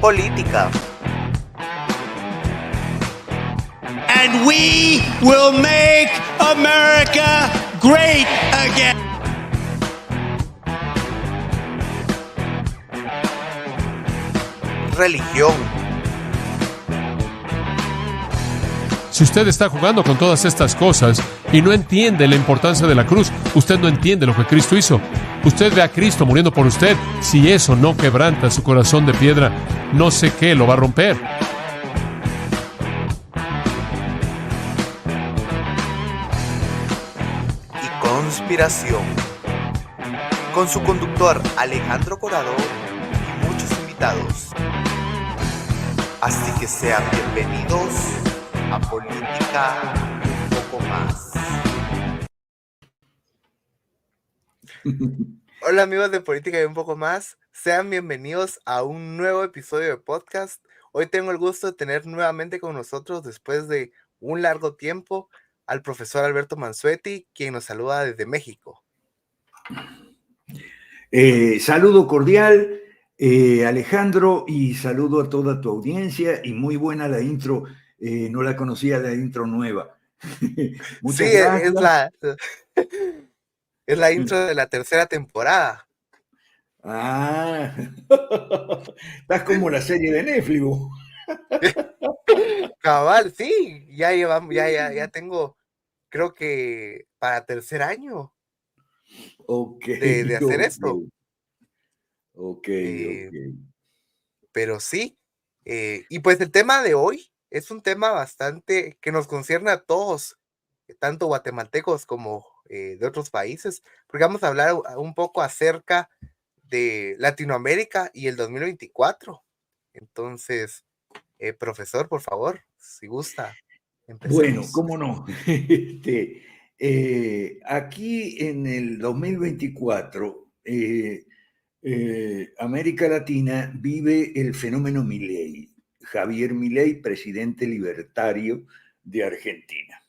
política. And we will make America great again. Religión. Si usted está jugando con todas estas cosas y no entiende la importancia de la cruz, usted no entiende lo que Cristo hizo. Usted ve a Cristo muriendo por usted. Si eso no quebranta su corazón de piedra, no sé qué lo va a romper. Y conspiración. Con su conductor Alejandro Corado y muchos invitados. Así que sean bienvenidos a Política un poco más. Hola amigos de Política y un poco más, sean bienvenidos a un nuevo episodio de podcast. Hoy tengo el gusto de tener nuevamente con nosotros, después de un largo tiempo, al profesor Alberto Mansuetti, quien nos saluda desde México. Saludo cordial, Alejandro, y saludo a toda tu audiencia, y muy buena la intro, no la conocía, la intro nueva. Muchas gracias. Es la intro de la tercera temporada. Ah, estás como la serie de Netflix. Cabal, sí, ya tengo, creo que para tercer año de hacer esto. Ok. Pero sí, y pues el tema de hoy es un tema bastante que nos concierne a todos, tanto guatemaltecos como de otros países, porque vamos a hablar un poco acerca de Latinoamérica y el 2024. Entonces, profesor, por favor, si gusta, empecemos. Bueno, cómo no. Aquí en el 2024, América Latina vive el fenómeno Milei. Javier Milei, presidente libertario de Argentina.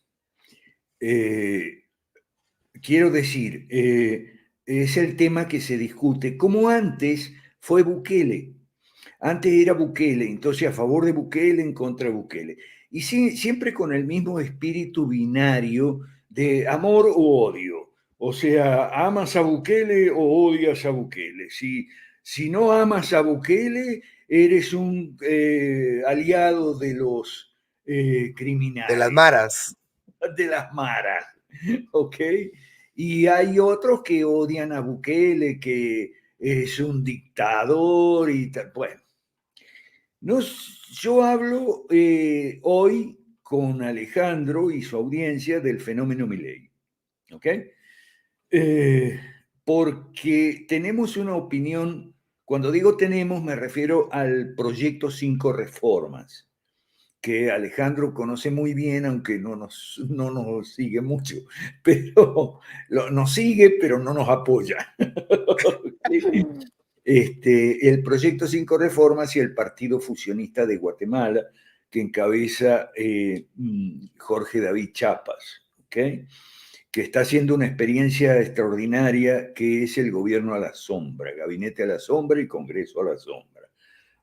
Quiero decir, es el tema que se discute, como antes fue Bukele. Antes era Bukele, entonces a favor de Bukele, en contra de Bukele. Y sí, siempre con el mismo espíritu binario de amor o odio. O sea, amas a Bukele o odias a Bukele. Si no amas a Bukele, eres un aliado de los criminales. De las maras. De las maras, ¿ok? Y hay otros que odian a Bukele, que es un dictador y tal. Bueno, yo hablo hoy con Alejandro y su audiencia del fenómeno Milei, ¿ok? Porque tenemos una opinión, cuando digo tenemos me refiero al proyecto 5 reformas, que Alejandro conoce muy bien, aunque no nos sigue mucho, pero nos sigue, pero no nos apoya. El proyecto 5 reformas y el Partido Fusionista de Guatemala, que encabeza Jorge David Chiapas, ¿okay? Que está haciendo una experiencia extraordinaria, que es el gobierno a la sombra, gabinete a la sombra y Congreso a la sombra.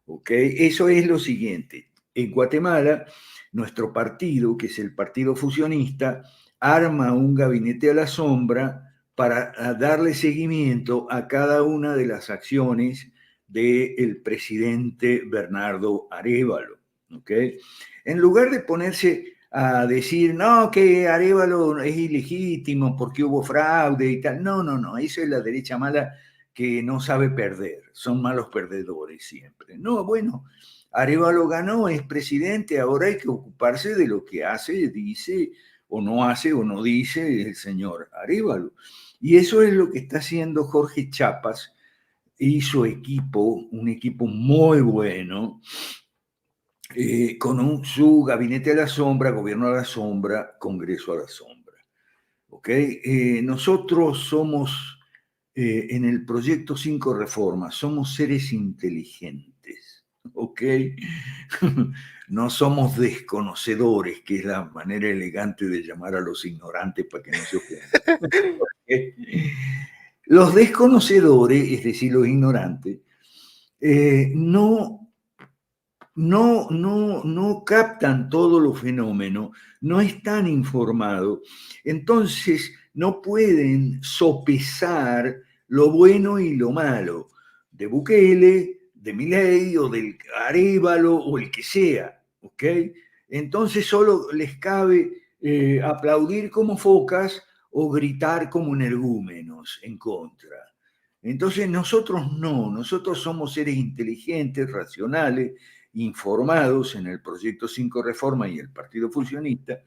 ¿Okay? Eso es lo siguiente. En Guatemala, nuestro partido, que es el Partido Fusionista, arma un gabinete a la sombra para darle seguimiento a cada una de las acciones del presidente Bernardo Arévalo. ¿Okay? En lugar de ponerse a decir, no, que Arévalo es ilegítimo porque hubo fraude y tal. No, eso es la derecha mala que no sabe perder, son malos perdedores siempre. No, bueno, Arévalo ganó, es presidente, ahora hay que ocuparse de lo que hace, dice, o no dice el señor Arévalo. Y eso es lo que está haciendo Jorge Chiapas y su equipo, un equipo muy bueno, con su gabinete a la sombra, gobierno a la sombra, Congreso a la sombra. ¿Okay? Nosotros somos... en el proyecto 5 reformas, somos seres inteligentes, ¿ok? No somos desconocedores, que es la manera elegante de llamar a los ignorantes para que no se ofendan. ¿Okay? Los desconocedores, es decir, los ignorantes, no no captan todos los fenómenos, no están informados, entonces no pueden sopesar lo bueno y lo malo de Bukele, de Milei o del Arévalo o el que sea, ¿ok? Entonces solo les cabe aplaudir como focas o gritar como energúmenos en contra. Entonces nosotros no, nosotros somos seres inteligentes, racionales, informados en el Proyecto 5 Reforma y el Partido Fusionista,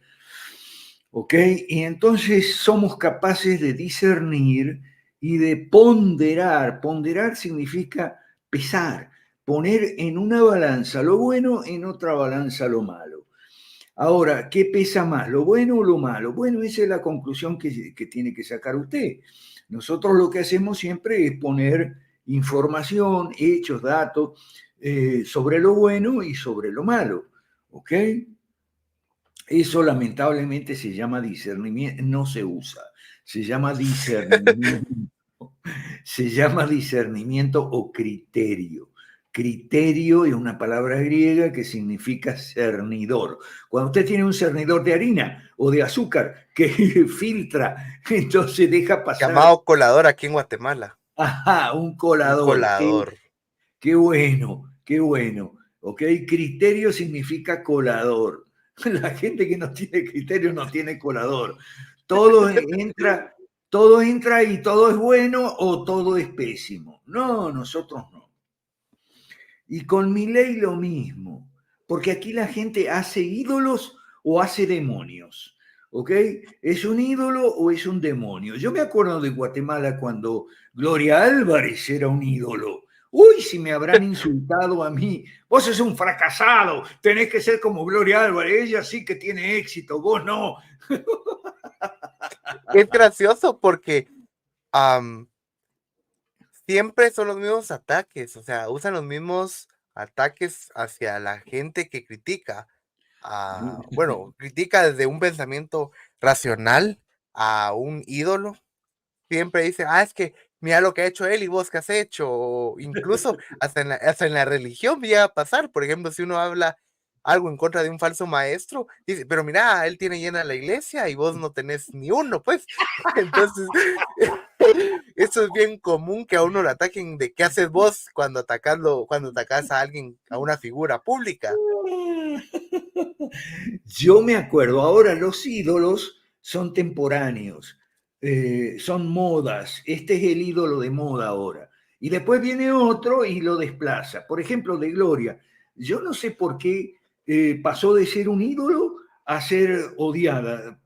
¿ok? Y entonces somos capaces de discernir y de ponderar. Ponderar significa pesar, poner en una balanza lo bueno, en otra balanza lo malo. Ahora, ¿qué pesa más, lo bueno o lo malo? Bueno, esa es la conclusión que tiene que sacar usted. Nosotros lo que hacemos siempre es poner información, hechos, datos sobre lo bueno y sobre lo malo, ¿ok? Eso lamentablemente se llama discernimiento, no se usa, se llama discernimiento, se llama discernimiento o criterio. Criterio es una palabra griega que significa cernidor. Cuando usted tiene un cernidor de harina o de azúcar que filtra, entonces deja pasar. Llamado colador aquí en Guatemala. Ajá, un Un colador. colador. Qué bueno, qué bueno. ¿Ok? Criterio significa colador. La gente que no tiene criterio no tiene colador. Todo entra y todo es bueno o todo es pésimo. No, nosotros no. Y con Milei lo mismo, porque aquí la gente hace ídolos o hace demonios, ¿ok? ¿Es un ídolo o es un demonio? Yo me acuerdo de Guatemala cuando Gloria Álvarez era un ídolo. Uy, si me habrán insultado a mí. Vos sos un fracasado, tenés que ser como Gloria Álvarez, ella sí que tiene éxito, vos no. Es gracioso porque siempre son los mismos ataques, o sea, usan los mismos ataques hacia la gente que critica. Bueno, critica desde un pensamiento racional a un ídolo. Siempre dice, es que mira lo que ha hecho él y vos qué has hecho. O incluso hasta en la religión llega a pasar. Por ejemplo, si uno habla algo en contra de un falso maestro, dice, pero mira, él tiene llena la iglesia y vos no tenés ni uno, pues. Entonces, eso es bien común que a uno lo ataquen de qué haces vos cuando atacas a alguien, a una figura pública. Yo me acuerdo, ahora los ídolos son temporáneos, son modas, este es el ídolo de moda ahora. Y después viene otro y lo desplaza. Por ejemplo, de Gloria, yo no sé por qué pasó de ser un ídolo a ser odiada.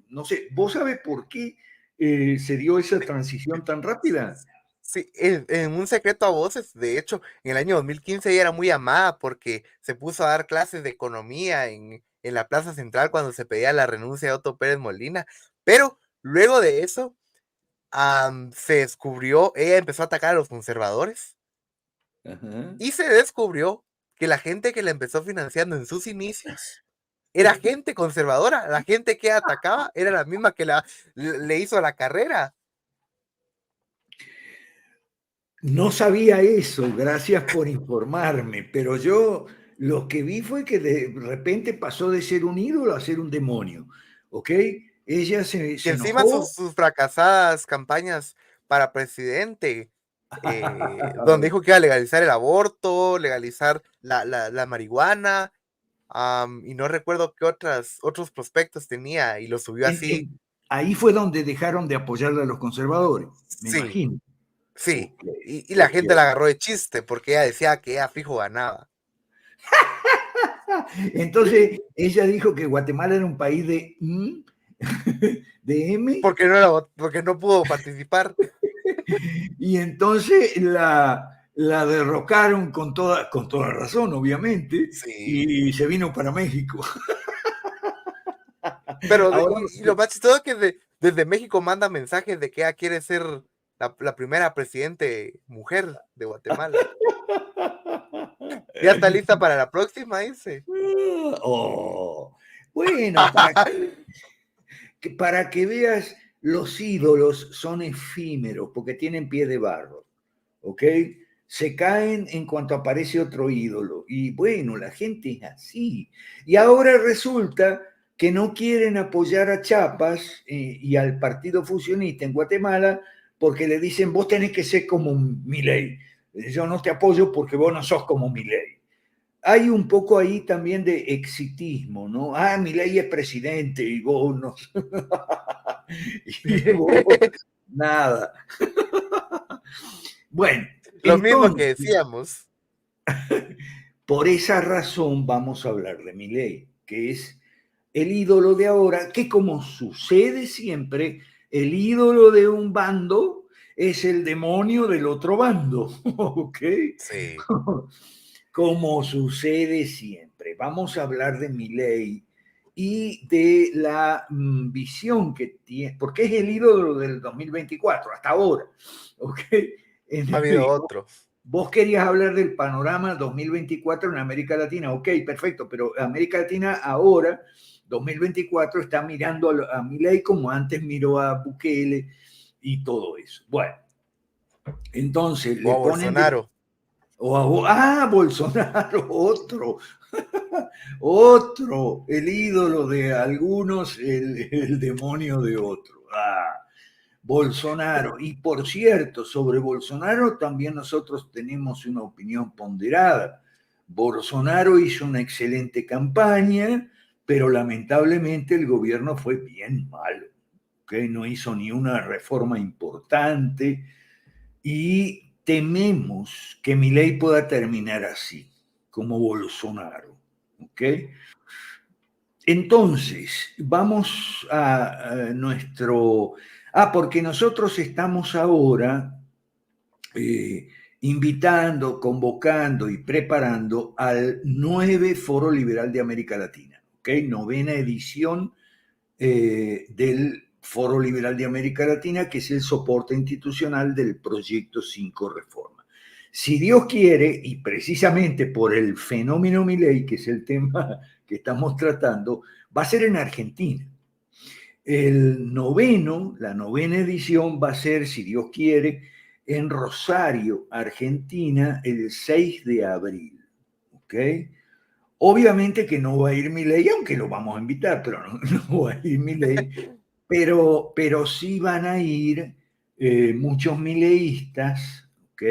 No sé, ¿vos sabés por qué se dio esa transición tan rápida? Sí, en un secreto a voces, de hecho, en el año 2015 ella era muy amada porque se puso a dar clases de economía en la Plaza Central cuando se pedía la renuncia de Otto Pérez Molina, pero luego de eso se descubrió, ella empezó a atacar a los conservadores Ajá. y se descubrió que la gente que la empezó financiando en sus inicios era gente conservadora, la gente que atacaba era la misma que le hizo la carrera. No sabía eso, gracias por informarme, pero yo lo que vi fue que de repente pasó de ser un ídolo a ser un demonio, ¿ok? Ella Y se encima enojó. sus fracasadas campañas para presidente, donde dijo que iba a legalizar el aborto, legalizar la marihuana, y no recuerdo qué otros prospectos tenía, y lo subió así. Ahí fue donde dejaron de apoyarle a los conservadores, me Sí, imagino. sí. Ok, Y la ok. gente la agarró de chiste porque ella decía que ella fijo ganaba. Entonces, ella dijo que Guatemala era un país de de M, Porque no pudo participar. y entonces la derrocaron con toda razón, obviamente, Sí. y se vino para México. Pero Ahora, y lo más chistoso es que desde México manda mensajes de que ella quiere ser la primera presidente mujer de Guatemala. Ya está lista para la próxima, dice. oh, bueno, para que veas, los ídolos son efímeros porque tienen pie de barro, ¿ok? se caen en cuanto aparece otro ídolo. Y bueno, la gente es así. Y ahora resulta que no quieren apoyar a Chiapas y al Partido Fusionista en Guatemala porque le dicen, vos tenés que ser como Milei. Yo no te apoyo porque vos no sos como Milei. Hay un poco ahí también de exitismo, ¿no? Ah, Milei es presidente y vos no. Y vos, nada. Bueno, Lo mismo que entonces, decíamos. por esa razón vamos a hablar de Milei, que es el ídolo de ahora, que como sucede siempre, el ídolo de un bando es el demonio del otro bando, ¿ok? Sí. Como sucede siempre. Vamos a hablar de Milei y de la visión que tiene, porque es el ídolo del 2024, hasta ahora, ¿ok? Ha habido otros. Vos querías hablar del panorama 2024 en América Latina, ok, perfecto, pero América Latina ahora, 2024, está mirando a Milei como antes miró a Bukele y todo eso. Bueno, entonces O le a ponen de... Bolsonaro. Bolsonaro, otro, otro, el ídolo de algunos, el demonio de otro. Bolsonaro. Y por cierto, sobre Bolsonaro también nosotros tenemos una opinión ponderada. Bolsonaro hizo una excelente campaña, pero lamentablemente el gobierno fue bien malo. ¿Okay? No hizo ni una reforma importante y tememos que Milei pueda terminar así, como Bolsonaro. ¿Okay? Entonces, vamos a nuestro... porque nosotros estamos ahora invitando, convocando y preparando al 9 Foro Liberal de América Latina, ¿ok? 9ª edición del Foro Liberal de América Latina, que es el soporte institucional del Proyecto 5 Reforma. Si Dios quiere, y precisamente por el fenómeno Milei, que es el tema que estamos tratando, va a ser en Argentina. La 9ª edición va a ser, si Dios quiere, en Rosario, Argentina, el 6 de abril. ¿Ok? Obviamente que no va a ir Milei, aunque lo vamos a invitar, pero no va a ir Milei, pero sí van a ir muchos mileístas, ¿ok?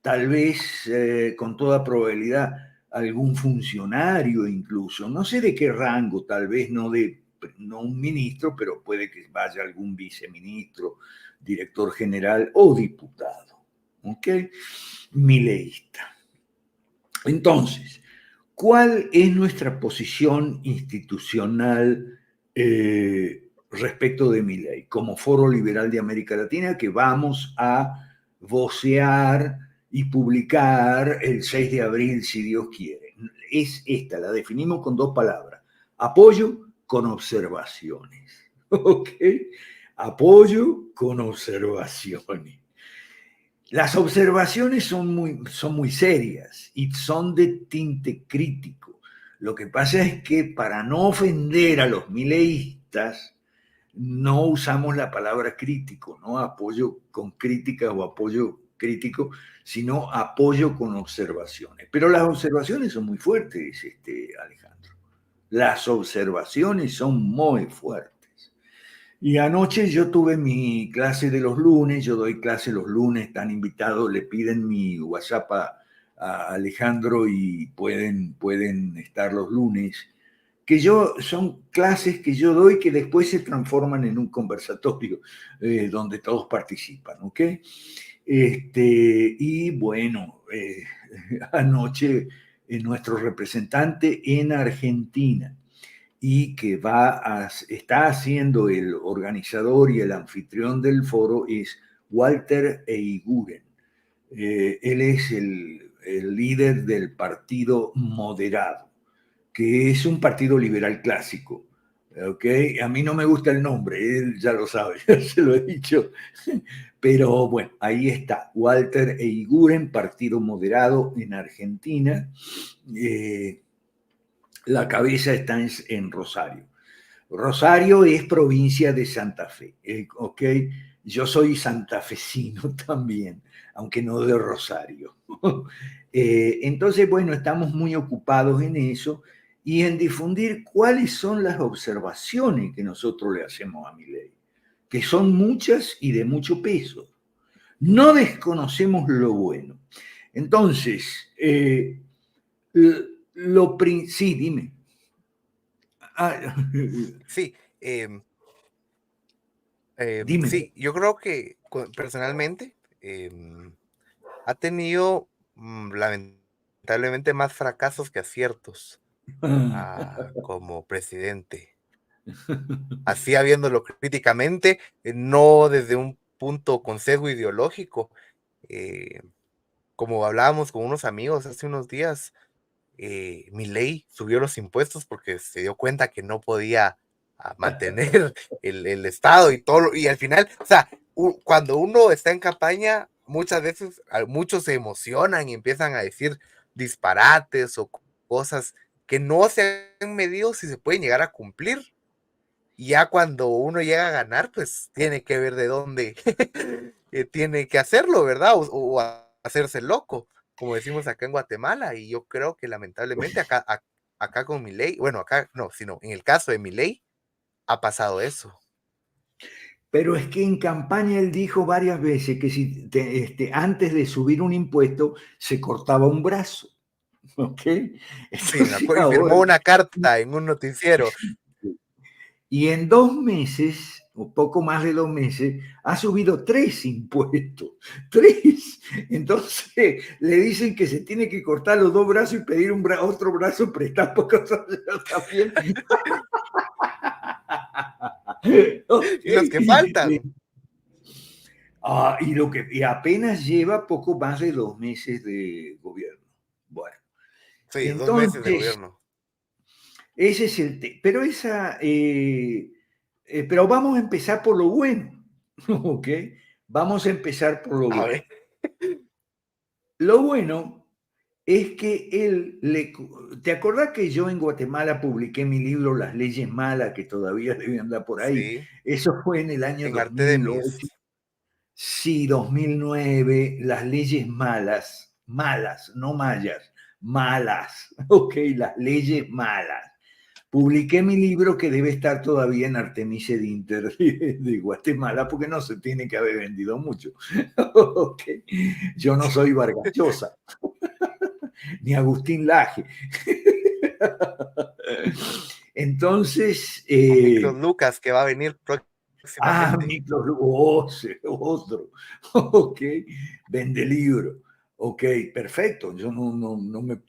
Tal vez, con toda probabilidad, algún funcionario incluso, no sé de qué rango, tal vez no un ministro, pero puede que vaya algún viceministro, director general o diputado, ¿ok? Mileísta. Entonces, ¿cuál es nuestra posición institucional respecto de Milei? Como Foro Liberal de América Latina, que vamos a vocear y publicar el 6 de abril, si Dios quiere. Es esta, la definimos con 2 palabras. Apoyo con observaciones. ¿Ok? Apoyo con observaciones. Las observaciones son muy serias y son de tinte crítico. Lo que pasa es que para no ofender a los mileístas, no usamos la palabra crítico, no apoyo con crítica o apoyo crítico, sino apoyo con observaciones. Pero las observaciones son muy fuertes, Alejandro. Las observaciones son muy fuertes. Y anoche yo tuve mi clase de los lunes, yo doy clase los lunes, están invitados, le piden mi WhatsApp a Alejandro y pueden estar los lunes, son clases que yo doy que después se transforman en un conversatorio donde todos participan, ¿ok? Y bueno, anoche nuestro representante en Argentina, y que está haciendo el organizador y el anfitrión del foro es Walter Eiguren. Él es el líder del Partido Moderado, que es un partido liberal clásico. ¿Okay? A mí no me gusta el nombre, él ya lo sabe, ya se lo he dicho. Pero bueno, ahí está, Walter Eiguren, Partido Moderado en Argentina. La cabeza está en Rosario. Rosario es provincia de Santa Fe, ¿ok? yo soy santafesino también, aunque no de Rosario. Entonces, bueno, estamos muy ocupados en eso y en difundir cuáles son las observaciones que nosotros le hacemos a Milei, que son muchas y de mucho peso. No desconocemos lo bueno. Entonces, sí, dime. Sí, Dime. sí, yo creo que personalmente ha tenido lamentablemente más fracasos que aciertos como presidente. Así habiéndolo críticamente, no desde un punto con sesgo ideológico. eh, Como hablábamos con unos amigos hace unos días, Milei subió los impuestos porque se dio cuenta que no podía mantener el Estado y todo, y al final, o sea, cuando uno está en campaña, muchas veces muchos se emocionan y empiezan a decir disparates o cosas que no se han medido si se pueden llegar a cumplir. Y ya cuando uno llega a ganar, pues tiene que ver de dónde tiene que hacerlo, ¿verdad? O hacerse loco, como decimos acá en Guatemala. Y yo creo que lamentablemente acá con Milei, bueno, acá no, sino en el caso de Milei, ha pasado eso. Pero es que en campaña él dijo varias veces que si antes de subir un impuesto se cortaba un brazo. ¿Ok? Sí, me Entonces acuerdo, y ahora, firmó una carta en un noticiero. y en 2 meses, o poco más de 2 meses, ha subido 3 impuestos. 3. Entonces le dicen que se tiene que cortar los 2 brazos y pedir otro brazo prestado porque también. Y los que faltan. Y apenas lleva poco más de 2 meses de gobierno. Bueno, Sí, 2 meses de entonces, gobierno. ese es el tema. Pero vamos a empezar por lo bueno, ¿ok? Vamos a empezar por lo A bueno. ver. Lo bueno es que ¿te acordás que yo en Guatemala publiqué mi libro Las leyes malas, que todavía deben andar por ahí? Sí, Eso fue en el año en Artemis. 2008. Sí, 2009, las leyes malas, no mayas, malas, ok, las leyes malas. Publiqué mi libro que debe estar todavía en Artemise de Inter de Guatemala porque no se tiene que haber vendido mucho. Okay. Yo no soy Vargas Llosa, ni Agustín Laje. Entonces... Micros Lucas, que va a venir próximamente. Miklos, otro. Ok, vende libro. Ok, perfecto. Yo no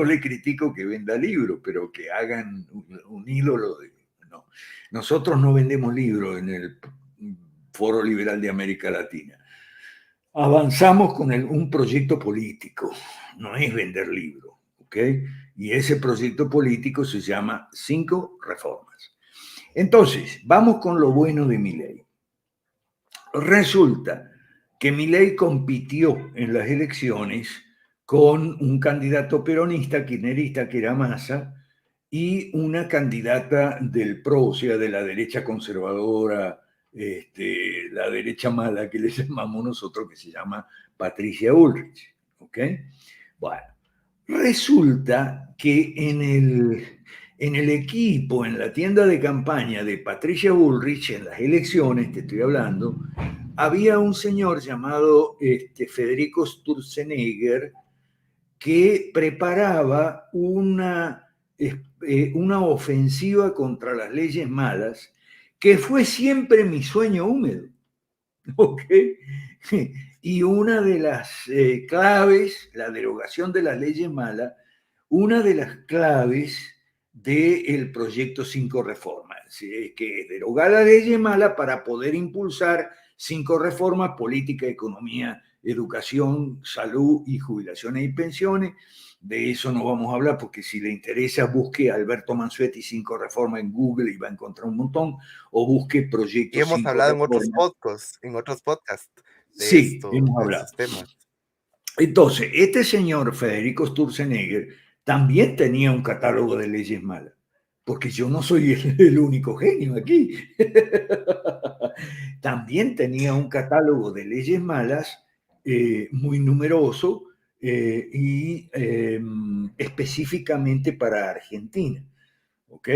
le critico que venda libro, pero que hagan un ídolo de. No. Nosotros no vendemos libros en el Foro Liberal de América Latina. Avanzamos con un proyecto político, no es vender libros, ¿ok? Y ese proyecto político se llama 5 reformas. Entonces, vamos con lo bueno de Milei. Resulta que Milei compitió en las elecciones con un candidato peronista, kirchnerista, que era Massa, y una candidata del PRO, o sea, de la derecha conservadora, la derecha mala que le llamamos nosotros, que se llama Patricia Bullrich. ¿Ok? Bueno, resulta que en el equipo, en la tienda de campaña de Patricia Bullrich, en las elecciones, te estoy hablando, había un señor llamado Federico Sturzenegger que preparaba una ofensiva contra las leyes malas, que fue siempre mi sueño húmedo. ¿Ok? Y una de las claves, la derogación de las leyes malas, una de las claves del proyecto 5 reformas, que es derogar la ley mala para poder impulsar 5 reformas: política, economía, educación, salud y jubilaciones y pensiones. De eso no vamos a hablar porque si le interesa busque Alberto Mansuetti 5 reformas en Google y va a encontrar un montón, o busque proyectos. Y hemos hablado en otros podcasts de Sí, hemos de hablado. estos temas. Entonces, este señor Federico Sturzenegger también tenía un catálogo de leyes malas, porque yo no soy el único genio aquí. También tenía un catálogo de leyes malas muy numeroso y específicamente para Argentina. ¿Ok?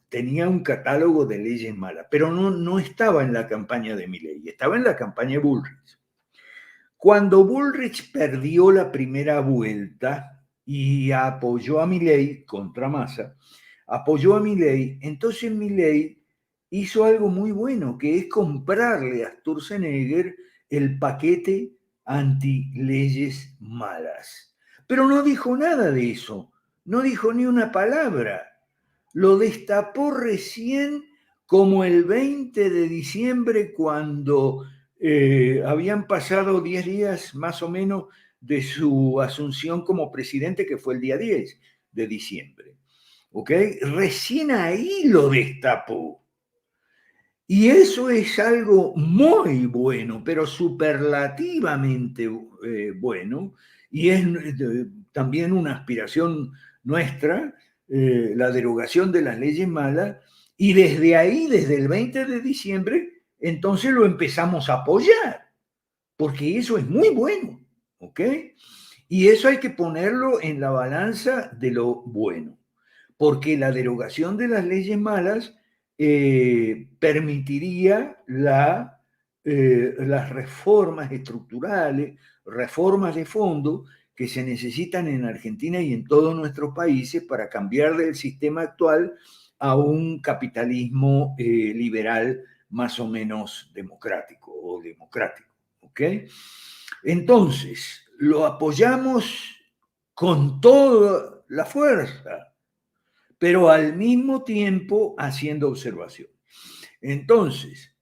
Tenía un catálogo de leyes malas, pero no estaba en la campaña de Milei, estaba en la campaña de Bullrich. Cuando Bullrich perdió la primera vuelta y apoyó a Milei contra Massa, apoyó a Milei, entonces Milei hizo algo muy bueno, que es comprarle a Sturzenegger el paquete anti-leyes malas. Pero no dijo nada de eso, no dijo ni una palabra. Lo destapó recién como el 20 de diciembre, cuando habían pasado 10 días más o menos de su asunción como presidente, que fue el día 10 de diciembre. ¿Ok? Recién ahí lo destapó. Y eso es algo muy bueno, pero superlativamente bueno, y es también una aspiración nuestra, la derogación de las leyes malas, y desde ahí, desde el 20 de diciembre, entonces lo empezamos a apoyar, porque eso es muy bueno, ¿ok? Y eso hay que ponerlo en la balanza de lo bueno, porque la derogación de las leyes malas permitiría las reformas estructurales, reformas de fondo que se necesitan en Argentina y en todos nuestros países para cambiar del sistema actual a un capitalismo liberal más o menos democrático o democrático. ¿Ok? Entonces, lo apoyamos con toda la fuerza, pero al mismo tiempo haciendo observación. Entonces,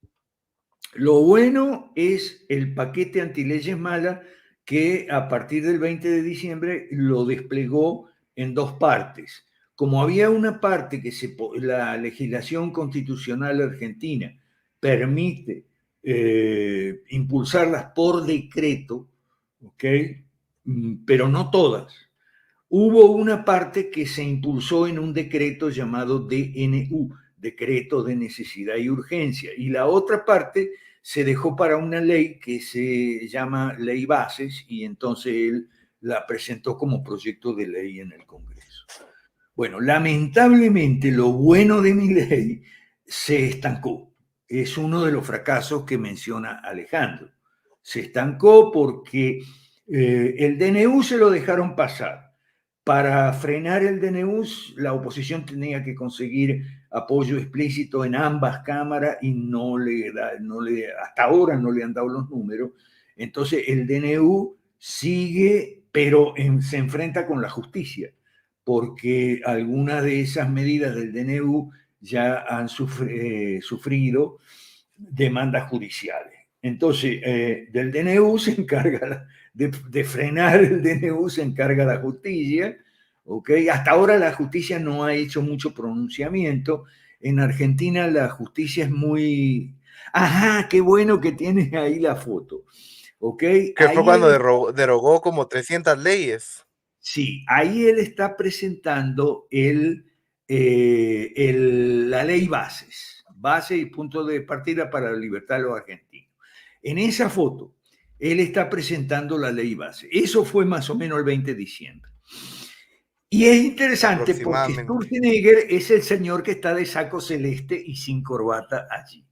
lo bueno es el paquete antileyes malas, que a partir del 20 de diciembre lo desplegó en dos partes. Como había una parte que la legislación constitucional argentina permite impulsarlas por decreto, ¿ok? Pero no todas. Hubo una parte que se impulsó en un decreto llamado DNU, Decreto de Necesidad y Urgencia, y la otra parte se dejó para una ley que se llama Ley Bases, y entonces él la presentó como proyecto de ley en el Congreso. Bueno, lamentablemente lo bueno de mi ley se estancó. Es uno de los fracasos que menciona Alejandro. Se estancó porque el DNU se lo dejaron pasar. Para frenar el DNU, la oposición tenía que conseguir apoyo explícito en ambas cámaras y hasta ahora no le han dado los números. Entonces el DNU sigue, pero se enfrenta con la justicia, porque algunas de esas medidas del DNU ya han sufrido demandas judiciales. Entonces, del DNU se encarga, de frenar el DNU se encarga la justicia, ¿ok? Hasta ahora la justicia no ha hecho mucho pronunciamiento. En Argentina la justicia es muy... Ajá, qué bueno que tienes ahí la foto, ¿ok? Que ahí fue cuando derogó como 300 leyes. Sí, ahí él está presentando la ley base y punto de partida para la libertad de los argentinos. En esa foto, él está presentando la ley base. Eso fue más o menos el 20 de diciembre. Y es interesante porque Sturzenegger es el señor que está de saco celeste y sin corbata allí.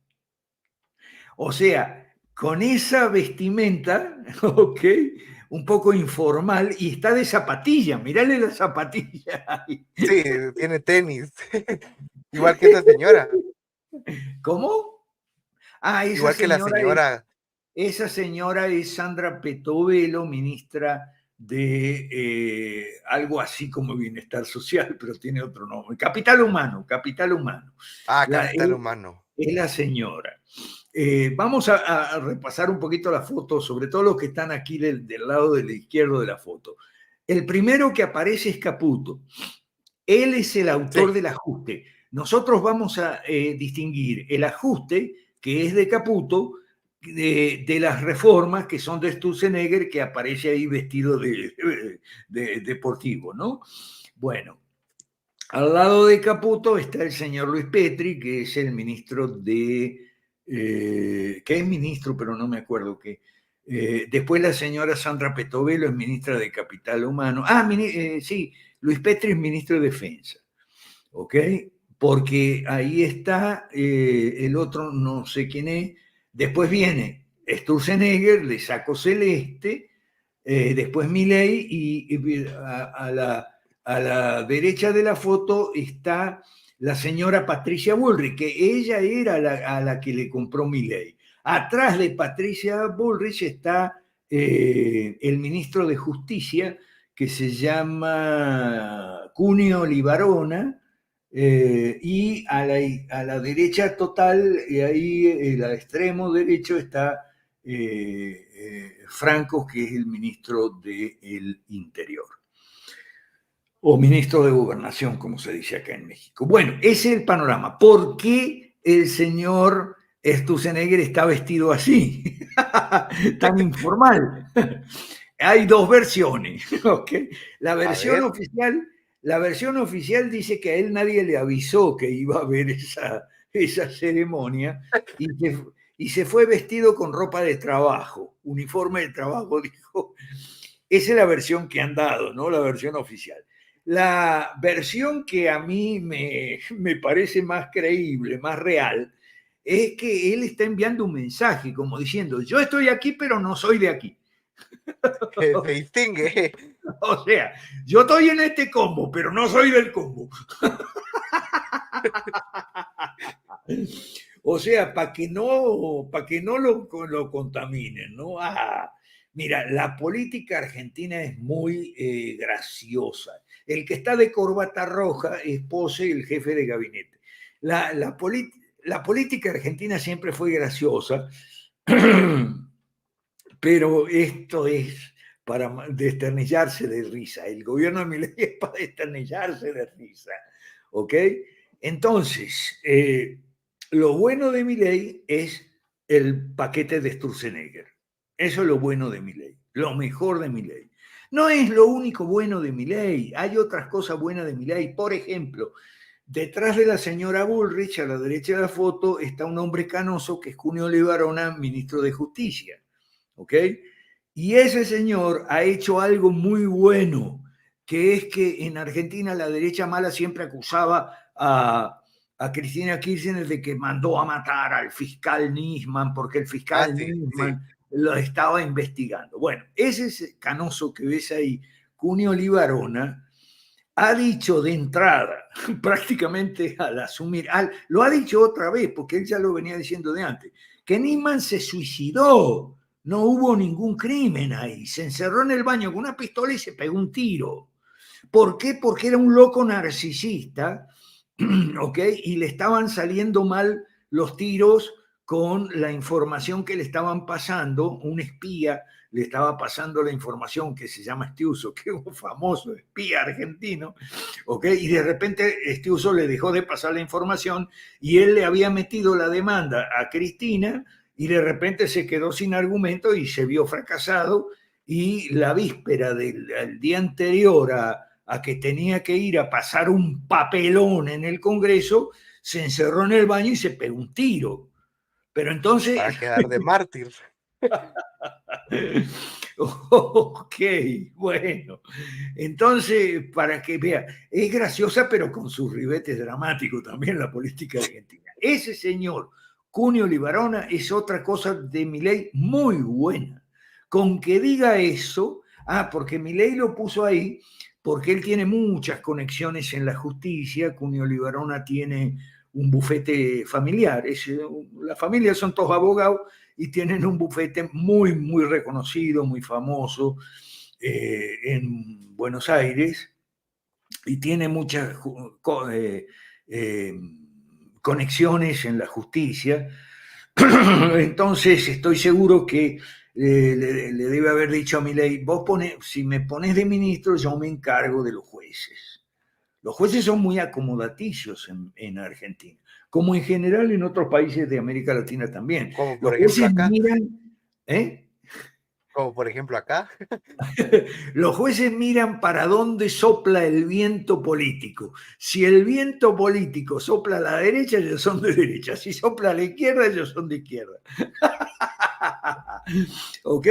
O sea, con esa vestimenta, ¿ok?, un poco informal, y está de zapatilla, mirale la zapatilla ahí. Sí, tiene tenis, igual que esa señora. ¿Cómo? Ah, igual que la señora. Esa señora es Sandra Petovelo, ministra de algo así como Bienestar Social, pero tiene otro nombre. Capital Humano. Capital Humano. Es la señora. Vamos a repasar un poquito la foto, sobre todo los que están aquí del lado de la izquierdo de la foto. El primero que aparece es Caputo. Él es el autor del ajuste. Nosotros vamos a distinguir el ajuste, que es de Caputo, de las reformas que son de Sturzenegger, que aparece ahí vestido de deportivo, ¿no? Bueno, Al lado de Caputo está el señor Luis Petri, que es el ministro de... que es ministro, pero no me acuerdo qué. Después la señora Sandra Petovelo es ministra de Capital Humano. Sí, Luis Petri es ministro de Defensa. ¿Ok? Porque ahí está el otro, no sé quién es. Después viene Sturzenegger, le saco celeste. Después Milei y a la derecha de la foto está la señora Patricia Bullrich, que ella era a la que le compró Milei. Atrás de Patricia Bullrich está el ministro de Justicia, que se llama Cuneo Libarona, y a la derecha total, y ahí al extremo derecho está Franco, que es el ministro del Interior, o ministro de Gobernación, como se dice acá en México. Bueno, ese es el panorama. ¿Por qué el señor Sturzenegger está vestido así? Tan informal. Hay dos versiones, ¿ok? La versión oficial dice que a él nadie le avisó que iba a haber esa ceremonia y se fue vestido con ropa de trabajo, uniforme de trabajo, dijo. Esa es la versión que han dado, ¿no? La versión oficial. La versión que a mí me parece más creíble, más real, es que él está enviando un mensaje como diciendo, yo estoy aquí, pero no soy de aquí. Que se distingue. O sea, yo estoy en este combo, pero no soy del combo. O sea, para que no lo contaminen, ¿no? Mira, la política argentina es muy graciosa. El que está de corbata roja es Pose, el jefe de gabinete. La política argentina siempre fue graciosa, pero esto es para desternillarse de risa. El gobierno de Milei es para desternillarse de risa. ¿Ok? Entonces, lo bueno de Milei es el paquete de Sturzenegger. Eso es lo bueno de Milei, lo mejor de Milei. No es lo único bueno de Milei, hay otras cosas buenas de Milei. Por ejemplo, detrás de la señora Bullrich, a la derecha de la foto, está un hombre canoso que es Cuneo Libarona, ministro de Justicia. ¿Ok? Y ese señor ha hecho algo muy bueno, que es que en Argentina la derecha mala siempre acusaba a Cristina Kirchner de que mandó a matar al fiscal Nisman, porque el fiscal Nisman lo estaba investigando. Bueno, ese canoso que ves ahí, Cuneo Libarona, ha dicho de entrada, prácticamente al asumir, lo ha dicho otra vez, porque él ya lo venía diciendo de antes, que Nisman se suicidó. No hubo ningún crimen ahí. Se encerró en el baño con una pistola y se pegó un tiro. ¿Por qué? Porque era un loco narcisista, ¿ok? Y le estaban saliendo mal los tiros con la información que le estaban pasando. Un espía le estaba pasando la información que se llama Estiuso, que es un famoso espía argentino, ¿ok? Y de repente Estiuso le dejó de pasar la información y él le había metido la demanda a Cristina y de repente se quedó sin argumento y se vio fracasado, y la víspera del día anterior a que tenía que ir a pasar un papelón en el Congreso, se encerró en el baño y se pegó un tiro. Pero entonces... Para quedar de mártir. Ok, bueno. Entonces, para que vea, es graciosa, pero con sus ribetes dramáticos también la política argentina. Ese señor Cuneo Libarona es otra cosa de Milei muy buena. Con que diga eso, porque Milei lo puso ahí, porque él tiene muchas conexiones en la justicia. Cuneo Libarona tiene un bufete familiar, la familia son todos abogados y tienen un bufete muy, muy reconocido, muy famoso en Buenos Aires, y tiene muchas conexiones en la justicia. Entonces estoy seguro que le debe haber dicho a Milei, si me pones de ministro, yo me encargo de los jueces. Los jueces son muy acomodaticios en Argentina, como en general en otros países de América Latina también. Como por Los ejemplo jueces acá. miran, ¿eh? Como por ejemplo acá. Los jueces miran para dónde sopla el viento político. Si el viento político sopla a la derecha, ellos son de derecha. Si sopla a la izquierda, ellos son de izquierda. ¿Ok?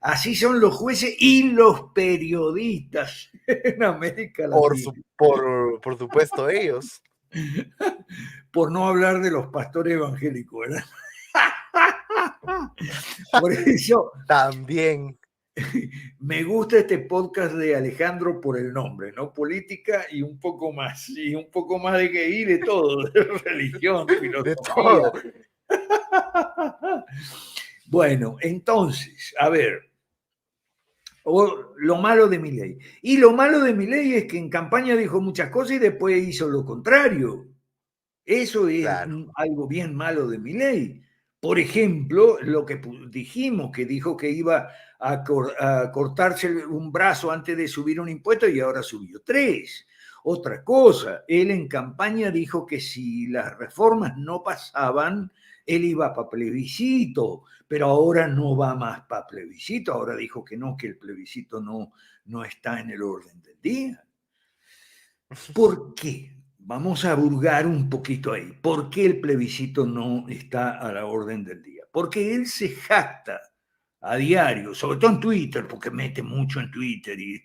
Así son los jueces y los periodistas en América Latina. Por supuesto ellos. Por no hablar de los pastores evangélicos, ¿verdad? Por eso También. me gusta este podcast de Alejandro por el nombre, ¿no? Política y un poco más de que ir de todo, de religión, De filosofía. todo. Bueno, entonces, a ver, lo malo de Milei. Y lo malo de Milei es que en campaña dijo muchas cosas y después hizo lo contrario. Eso es Claro. algo bien malo de Milei. Por ejemplo, lo que dijimos, que dijo que iba a cortarse un brazo antes de subir un impuesto y ahora subió 3. Otra cosa, él en campaña dijo que si las reformas no pasaban, él iba para plebiscito, pero ahora no va más para plebiscito, ahora dijo que no, que el plebiscito no está en el orden del día. ¿Por qué? Vamos a hurgar un poquito ahí. ¿Por qué el plebiscito no está a la orden del día? Porque él se jacta a diario, sobre todo en Twitter, porque mete mucho en Twitter, y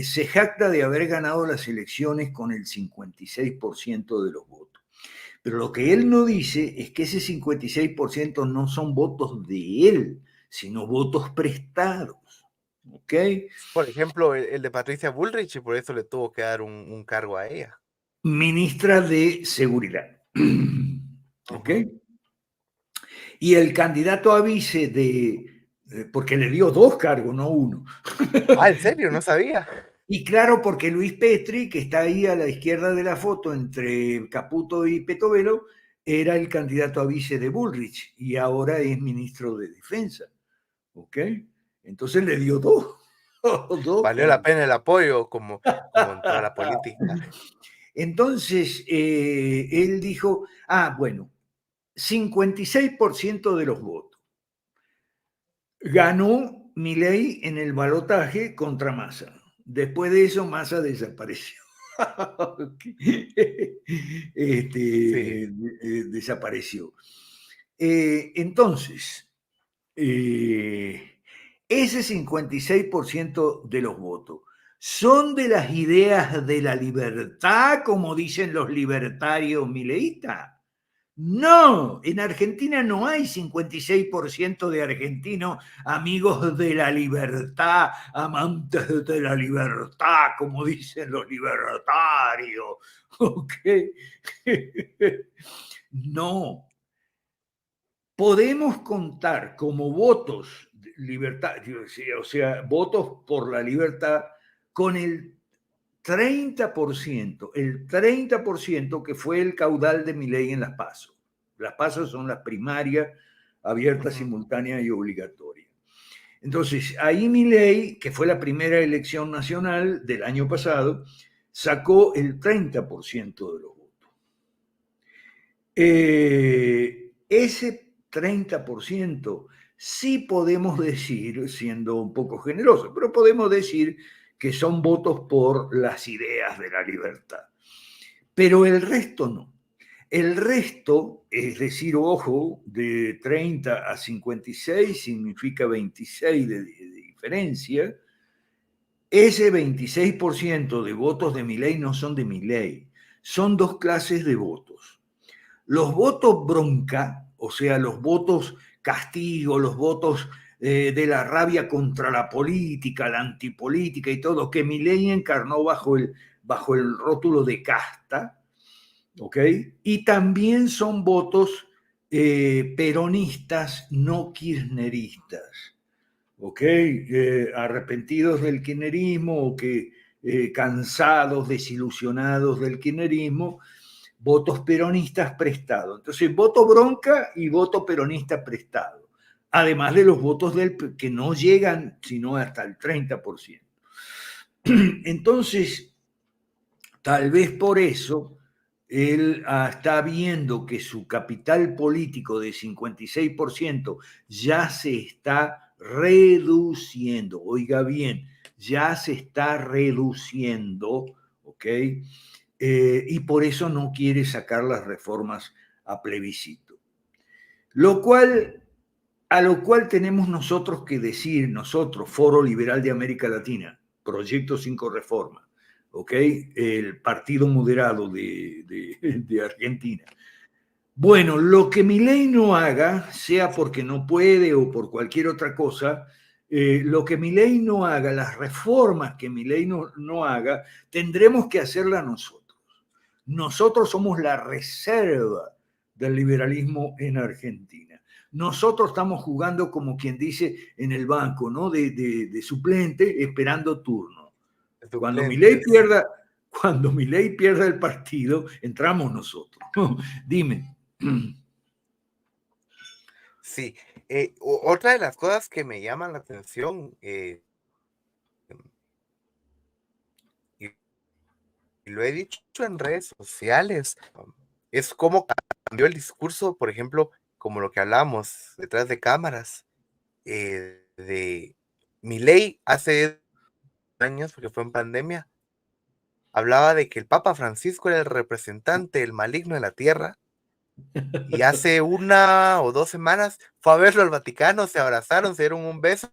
se jacta de haber ganado las elecciones con el 56% de los votos. Pero lo que él no dice es que ese 56% no son votos de él, sino votos prestados. ¿Ok? Por ejemplo, el de Patricia Bullrich, y por eso le tuvo que dar un cargo a ella. Ministra de Seguridad. ¿Ok? Ujú. Y el candidato a vice porque le dio 2 cargos, no 1. Ah, ¿en serio? No sabía. Y claro, porque Luis Petri, que está ahí a la izquierda de la foto entre Caputo y Petovelo, era el candidato a vice de Bullrich y ahora es ministro de Defensa. ¿Ok? Entonces le dio 2. Valió la pena el apoyo como en toda la política. Entonces, él dijo, bueno, 56% de los votos. Ganó Milei en el balotaje contra Massa. Después de eso, Massa desapareció. Sí. Desapareció. Entonces, ese 56% de los votos son de las ideas de la libertad, como dicen los libertarios mileístas. No, en Argentina no hay 56% de argentinos amigos de la libertad, amantes de la libertad, como dicen los libertarios. ¿Ok? No. Podemos contar como votos de libertad, o sea, votos por la libertad con el 30% que fue el caudal de Milei en las PASO. Las PASO son las primarias, abiertas, Ujú. simultáneas y obligatorias. Entonces, ahí Milei, que fue la primera elección nacional del año pasado, sacó el 30% de los votos. Ese 30% sí podemos decir, siendo un poco generoso, pero podemos decir que son votos por las ideas de la libertad. Pero el resto no. El resto, es decir, ojo, de 30 a 56 significa 26 de diferencia. Ese 26% de votos de Milei no son de Milei, son 2 clases de votos. Los votos bronca, o sea, los votos castigo, los votos de la rabia contra la política, la antipolítica y todo, que Milei encarnó bajo el rótulo de casta, ¿ok? Y también son votos peronistas, no kirchneristas, ¿ok? Arrepentidos del kirchnerismo o que cansados, desilusionados del kirchnerismo, votos peronistas prestados. Entonces, voto bronca y voto peronista prestado. Además de los votos que no llegan sino hasta el 30%. Entonces, tal vez por eso, él está viendo que su capital político de 56% ya se está reduciendo, oiga bien, ya se está reduciendo, ¿ok? Y por eso no quiere sacar las reformas a plebiscito. A lo cual tenemos nosotros que decir, nosotros, Foro Liberal de América Latina, Proyecto 5 Reforma, ¿ok? El partido moderado de Argentina. Bueno, lo que Milei no haga, sea porque no puede o por cualquier otra cosa, lo que Milei no haga, las reformas que Milei no haga, tendremos que hacerlas nosotros. Nosotros somos la reserva del liberalismo en Argentina. Nosotros estamos jugando, como quien dice, en el banco, ¿no? De suplente, esperando turno. Cuando Milei pierda el partido, entramos nosotros. Dime. Sí, otra de las cosas que me llaman la atención, y lo he dicho en redes sociales, es cómo cambió el discurso, por ejemplo, como lo que hablamos detrás de cámaras, de Milei hace años, porque fue en pandemia, hablaba de que el Papa Francisco era el representante, el maligno de la tierra, y hace 1 o 2 semanas fue a verlo al Vaticano, se abrazaron, se dieron un beso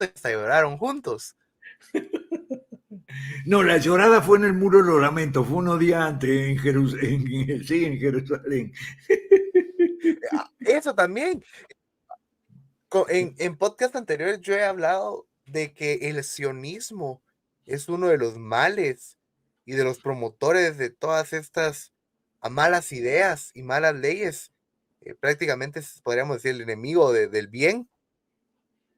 y hasta lloraron juntos. No, la llorada fue en el Muro de los Lamentos, fue unos días antes en Jerusalén. Eso también. En podcast anteriores yo he hablado de que el sionismo es uno de los males y de los promotores de todas estas malas ideas y malas leyes. Prácticamente podríamos decir el enemigo del bien.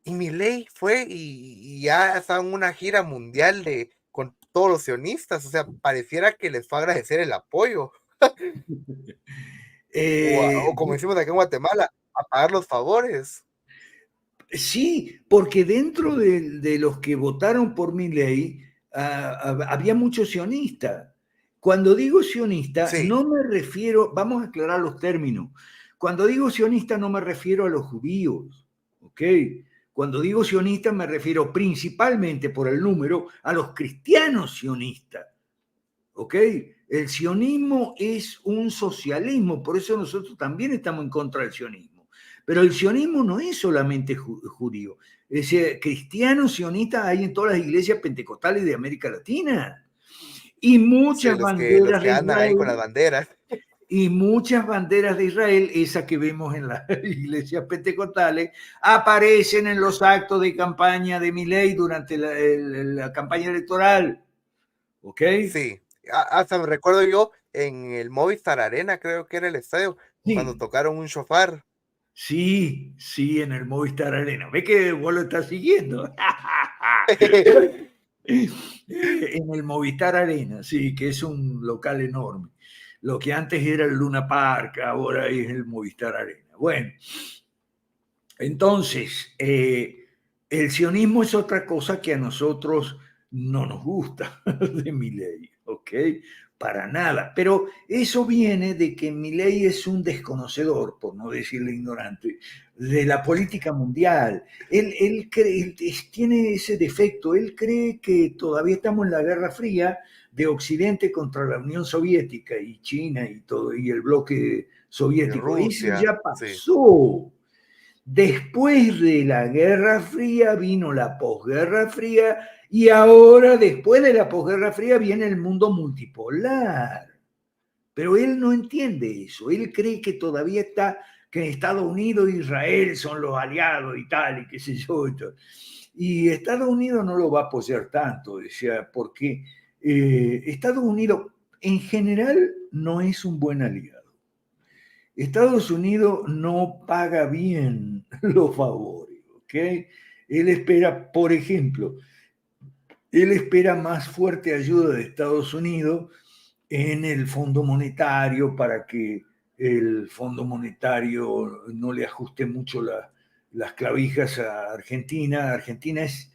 Y Milei fue y ya está en una gira mundial con todos los sionistas. O sea, pareciera que les fue a agradecer el apoyo. O como decimos aquí en Guatemala, a pagar los favores. Sí, porque dentro de los que votaron por Milei había muchos sionistas. Cuando digo sionista, Sí, no me refiero, vamos a aclarar los términos. Cuando digo sionista, no me refiero a los judíos, ¿ok? Cuando digo sionista, me refiero principalmente por el número a los cristianos sionistas, ¿ok? El sionismo es un socialismo, por eso nosotros también estamos en contra del sionismo. Pero el sionismo no es solamente judío. Es decir, cristianos sionistas hay en todas las iglesias pentecostales de América Latina. Y sí, muchas los banderas que de andan ahí con las Israel, banderas. y muchas banderas de Israel, esas que vemos en las iglesias pentecostales, aparecen en los actos de campaña de Milei durante la campaña electoral. ¿Ok? Sí, hasta me recuerdo yo en el Movistar Arena, creo que era el estadio, cuando Sí. tocaron un shofar. Sí, sí, en el Movistar Arena. ¿Ve que vos lo estás siguiendo? En el Movistar Arena, sí, que es un local enorme. Lo que antes era el Luna Park, ahora es el Movistar Arena. Bueno, entonces, el sionismo es otra cosa que a nosotros no nos gusta de Milei, ¿ok? Para nada. Pero eso viene de que Milei es un desconocedor, por no decirle ignorante, de la política mundial. Él tiene ese defecto. Él cree que todavía estamos en la Guerra Fría de Occidente contra la Unión Soviética y China y todo, y el bloque Y soviético. Eso Rusia, ya sí, pasó. Después de la Guerra Fría vino la posguerra fría y ahora, después de la posguerra fría, viene el mundo multipolar. Pero él no entiende eso. Él cree que todavía está, que Estados Unidos e Israel son los aliados y tal, y qué sé yo. Y Estados Unidos no lo va a apoyar tanto, decía, porque Estados Unidos en general no es un buen aliado. Estados Unidos no paga bien los favores, ¿ok? Él espera, por ejemplo, él espera más fuerte ayuda de Estados Unidos en el Fondo Monetario para que el Fondo Monetario no le ajuste mucho las clavijas a Argentina. Argentina es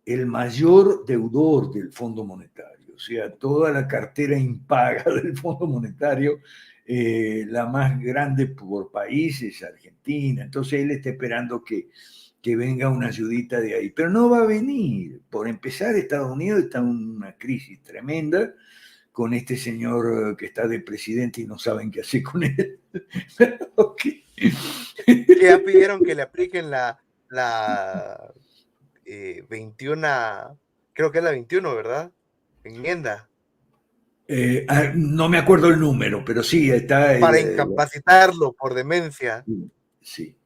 el mayor deudor del Fondo Monetario, o sea, toda la cartera impaga del Fondo Monetario, la más grande por país es Argentina. Entonces él está esperando que que venga una ayudita de ahí. Pero no va a venir. Por empezar, Estados Unidos está en una crisis tremenda con este señor que está de presidente y no saben qué hacer con él. Okay. Que ya pidieron que le apliquen la 21, creo que es la 21, ¿verdad? Enmienda. No me acuerdo el número, pero sí, está... Para incapacitarlo por demencia. Sí.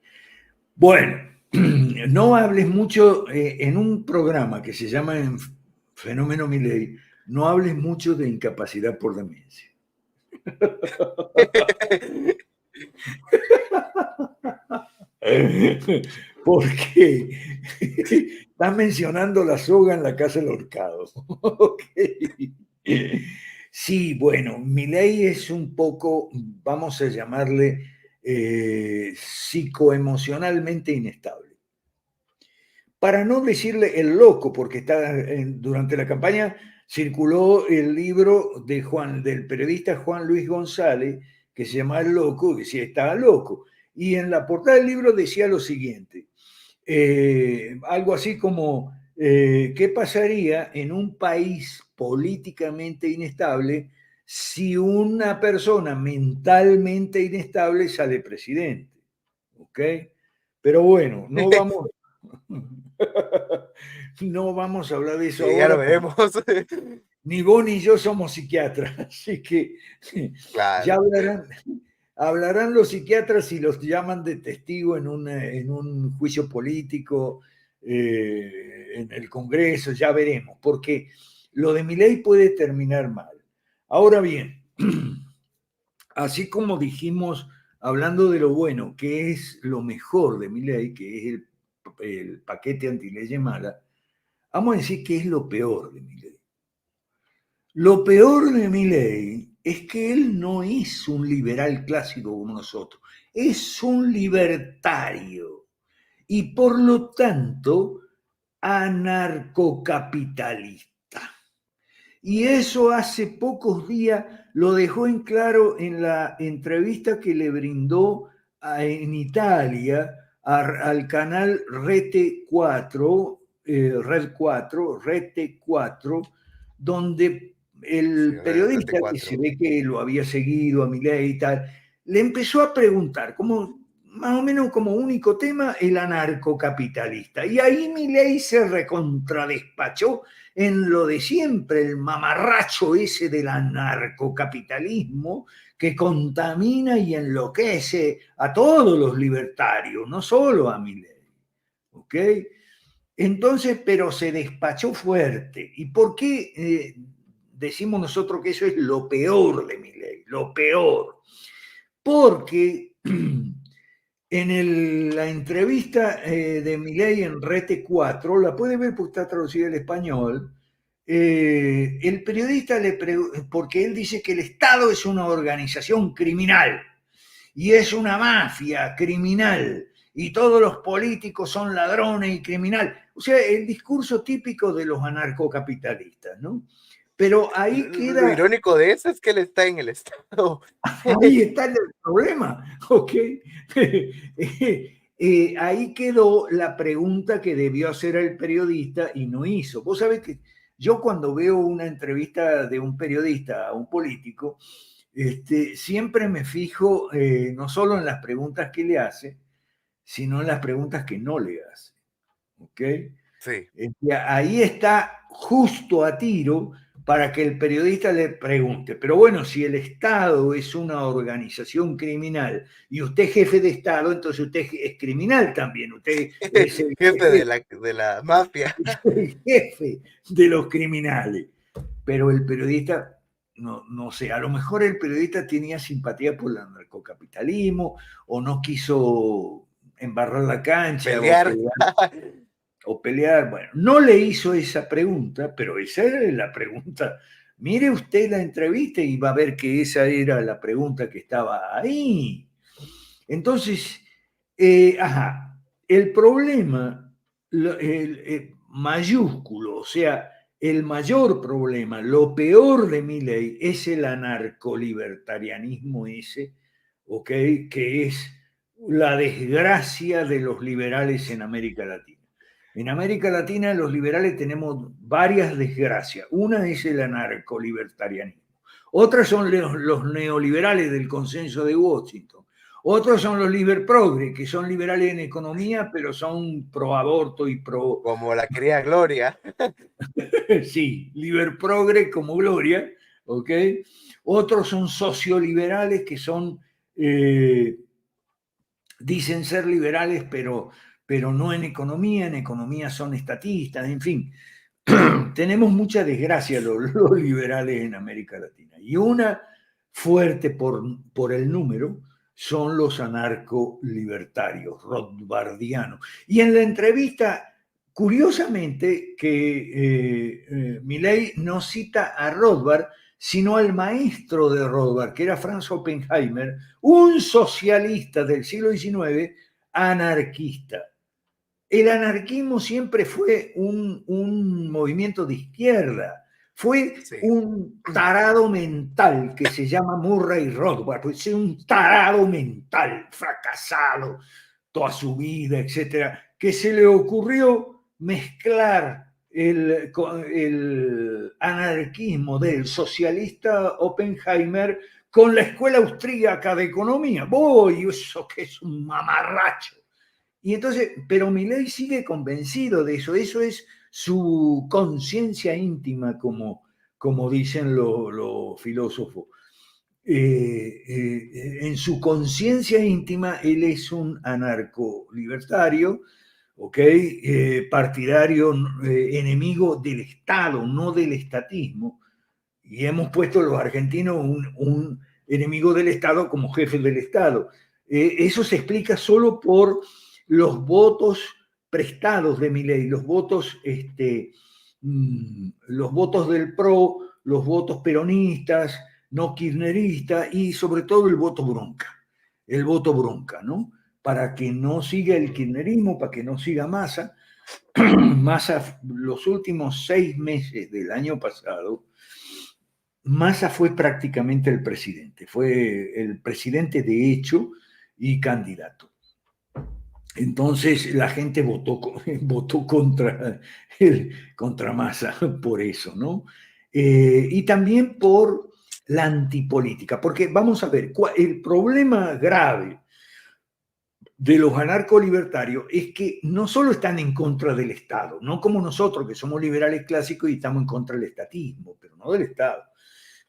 Bueno, no hables mucho en un programa que se llama Fenómeno Milei, no hables mucho de incapacidad por demencia. Porque estás mencionando la soga en la casa del ahorcado. Okay. Sí, bueno, Milei es un poco, vamos a llamarle, psicoemocionalmente inestable. Para no decirle el loco, porque durante la campaña circuló el libro del periodista Juan Luis González, que se llama El Loco, que decía estaba loco. Y en la portada del libro decía lo siguiente, algo así como, ¿qué pasaría en un país políticamente inestable si una persona mentalmente inestable sale presidente? ¿Ok? Pero bueno, no vamos a hablar de eso Sí, ahora. ya lo veremos. Ni vos ni yo somos psiquiatras, así que Claro. ya hablarán los psiquiatras si los llaman de testigo en un juicio político, en el Congreso, ya veremos, porque lo de Milei puede terminar mal. Ahora bien, así como dijimos, hablando de lo bueno, que es lo mejor de Milei, que es el paquete anti-leyes malas, vamos a decir qué es lo peor de Milei. Lo peor de Milei es que él no es un liberal clásico como nosotros, es un libertario y por lo tanto anarcocapitalista. Y eso hace pocos días lo dejó en claro en la entrevista que le brindó en Italia al canal Rete 4, Rete 4, donde el periodista, que se ve que lo había seguido a Milei y tal, le empezó a preguntar, más o menos como único tema, el anarcocapitalista. Y ahí Milei se recontradespachó en lo de siempre, el mamarracho ese del anarcocapitalismo que contamina y enloquece a todos los libertarios, no solo a Milei. ¿Ok? Entonces, pero se despachó fuerte. ¿Y por qué decimos nosotros que eso es lo peor de Milei? Lo peor. Porque en la entrevista de Milei en Rete 4, la puede ver porque está traducida al español, el periodista porque él dice que el Estado es una organización criminal y es una mafia criminal y todos los políticos son ladrones y criminales. O sea, el discurso típico de los anarcocapitalistas, ¿no? Pero ahí queda... Lo irónico de eso es que él está en el Estado. Ahí está el problema, ¿ok? Ahí quedó la pregunta que debió hacer el periodista y no hizo. Vos sabés que yo cuando veo una entrevista de un periodista a un político, siempre me fijo no solo en las preguntas que le hace, sino en las preguntas que no le hace. ¿Ok? Sí. Ahí está justo a tiro para que el periodista le pregunte, pero bueno, si el Estado es una organización criminal y usted es jefe de Estado, entonces usted es criminal también, usted es el jefe de la mafia. El jefe de los criminales. Pero el periodista, no sé, a lo mejor el periodista tenía simpatía por el narcocapitalismo o no quiso embarrar la cancha o pelear. Bueno, no le hizo esa pregunta, pero esa era la pregunta. Mire usted la entrevista y va a ver que esa era la pregunta que estaba ahí. Entonces, el problema mayúsculo, o sea, el mayor problema, lo peor de Milei es el anarcolibertarianismo ese, ¿ok? Que es la desgracia de los liberales en América Latina. En América Latina los liberales tenemos varias desgracias. Una es el anarcolibertarianismo. Otras son los neoliberales del consenso de Washington. Otros son los liberprogre, que son liberales en economía, pero son pro aborto y pro... Como la querida Gloria. Sí, liberprogre como Gloria, ¿ok? Otros son socioliberales, que son... dicen ser liberales, pero no en economía son estatistas, en fin. Tenemos mucha desgracia los liberales en América Latina. Y una fuerte por el número son los anarco-libertarios, rothbardianos. Y en la entrevista, curiosamente, que Milei no cita a Rothbard, sino al maestro de Rothbard, que era Franz Oppenheimer, un socialista del siglo XIX, anarquista. El anarquismo siempre fue un movimiento de izquierda, fue Sí. un tarado mental que se llama Murray Rothbard, pues un tarado mental, fracasado toda su vida, etcétera, que se le ocurrió mezclar el anarquismo del socialista Oppenheimer con la escuela austríaca de economía. ¡Uy, eso que es un mamarracho! Y entonces, pero Milei sigue convencido de eso. Eso es su conciencia íntima, como dicen los filósofos. En su conciencia íntima, él es un anarco-libertario, ¿ok? Partidario, enemigo del Estado, no del estatismo. Y hemos puesto los argentinos un enemigo del Estado como jefe del Estado. Eso se explica solo por los votos prestados de Milei, los votos del PRO, los votos peronistas, no kirchneristas, y sobre todo el voto bronca, ¿no? Para que no siga el kirchnerismo, para que no siga Massa. Massa, los últimos 6 meses del año pasado, Massa fue prácticamente el presidente, fue el presidente de hecho y candidato. Entonces la gente votó contra Massa por eso, ¿no? Y también por la antipolítica, porque vamos a ver, el problema grave de los anarcolibertarios es que no solo están en contra del Estado, no como nosotros que somos liberales clásicos y estamos en contra del estatismo, pero no del Estado.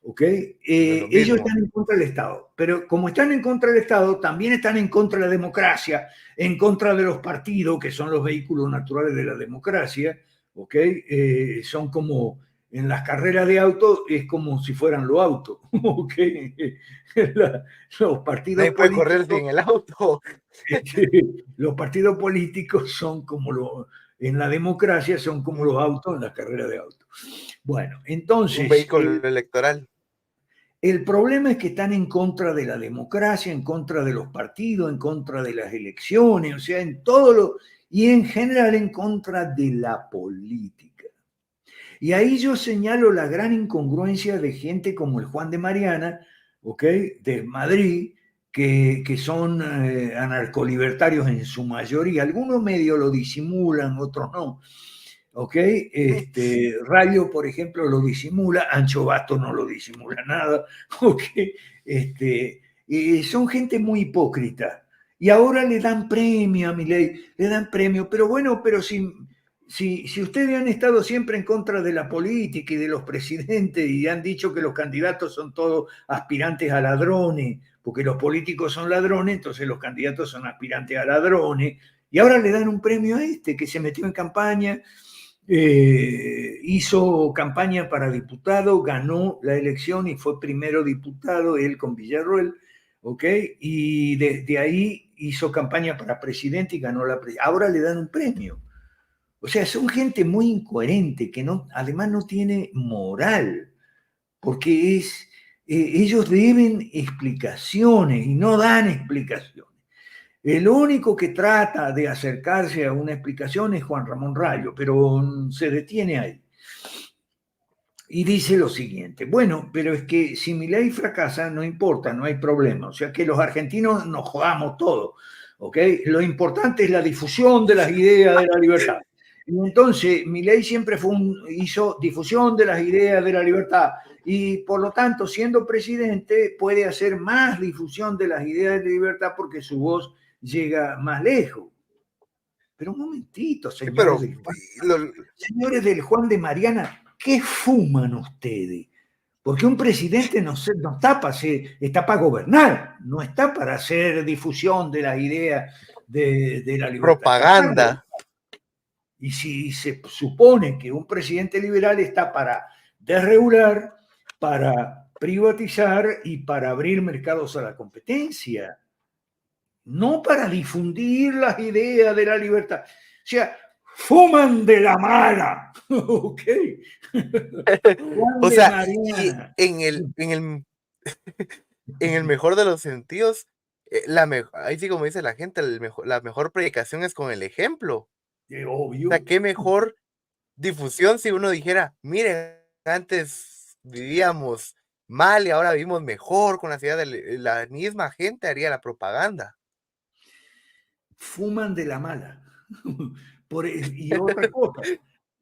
¿Ok? Ellos están en contra del Estado, pero como están en contra del Estado, también están en contra de la democracia, en contra de los partidos, que son los vehículos naturales de la democracia, ¿ok? Son como, en las carreras de auto, es como si fueran los autos, ¿ok? Los partidos Nadie puede políticos, correr sin el auto. los partidos políticos son como en la democracia son como los autos en las carreras de auto. Bueno, entonces... Un vehículo electoral. El problema es que están en contra de la democracia, en contra de los partidos, en contra de las elecciones, o sea, en todo lo... y en general en contra de la política. Y ahí yo señalo la gran incongruencia de gente como el Juan de Mariana, ¿ok? De Madrid, que son anarcolibertarios en su mayoría. Algunos medio lo disimulan, otros no. ¿Ok? Rayo, por ejemplo, lo disimula, Ancho Basto no lo disimula nada, ¿ok? Son gente muy hipócrita. Y ahora le dan premio a Milei, le dan premio, pero bueno, pero si ustedes han estado siempre en contra de la política y de los presidentes y han dicho que los candidatos son todos aspirantes a ladrones, porque los políticos son ladrones, entonces los candidatos son aspirantes a ladrones, y ahora le dan un premio a que se metió en campaña, hizo campaña para diputado, ganó la elección y fue primero diputado, él con Villarroel, ¿ok? Y desde ahí hizo campaña para presidente y ganó la presidencia. Ahora le dan un premio. O sea, son gente muy incoherente, que no, además no tiene moral, porque ellos deben explicaciones y no dan explicaciones. El único que trata de acercarse a una explicación es Juan Ramón Rayo, pero se detiene ahí. Y dice lo siguiente: bueno, pero es que si Milei fracasa, no importa, no hay problema. O sea que los argentinos nos jodamos todo. ¿ok? Lo importante es la difusión de las ideas de la libertad. Y entonces, Milei siempre hizo difusión de las ideas de la libertad y por lo tanto, siendo presidente, puede hacer más difusión de las ideas de la libertad porque su voz llega más lejos. Pero un momentito, Sí, pero señores del Juan de Mariana, ¿qué fuman ustedes? Porque un presidente no está para gobernar, no está para hacer difusión de las ideas de la libertad. propaganda. Y si se supone que un presidente liberal está para desregular, para privatizar y para abrir mercados a la competencia, no para difundir las ideas de la libertad. O sea, fuman de la mala. Ok. O sea, y en el mejor de los sentidos, ahí sí como dice la gente, la mejor predicación es con el ejemplo. O sea, Obvio. qué mejor difusión si uno dijera, miren, antes vivíamos mal y ahora vivimos mejor con las ideas de la misma gente haría la propaganda. Fuman de la mala. Y otra cosa,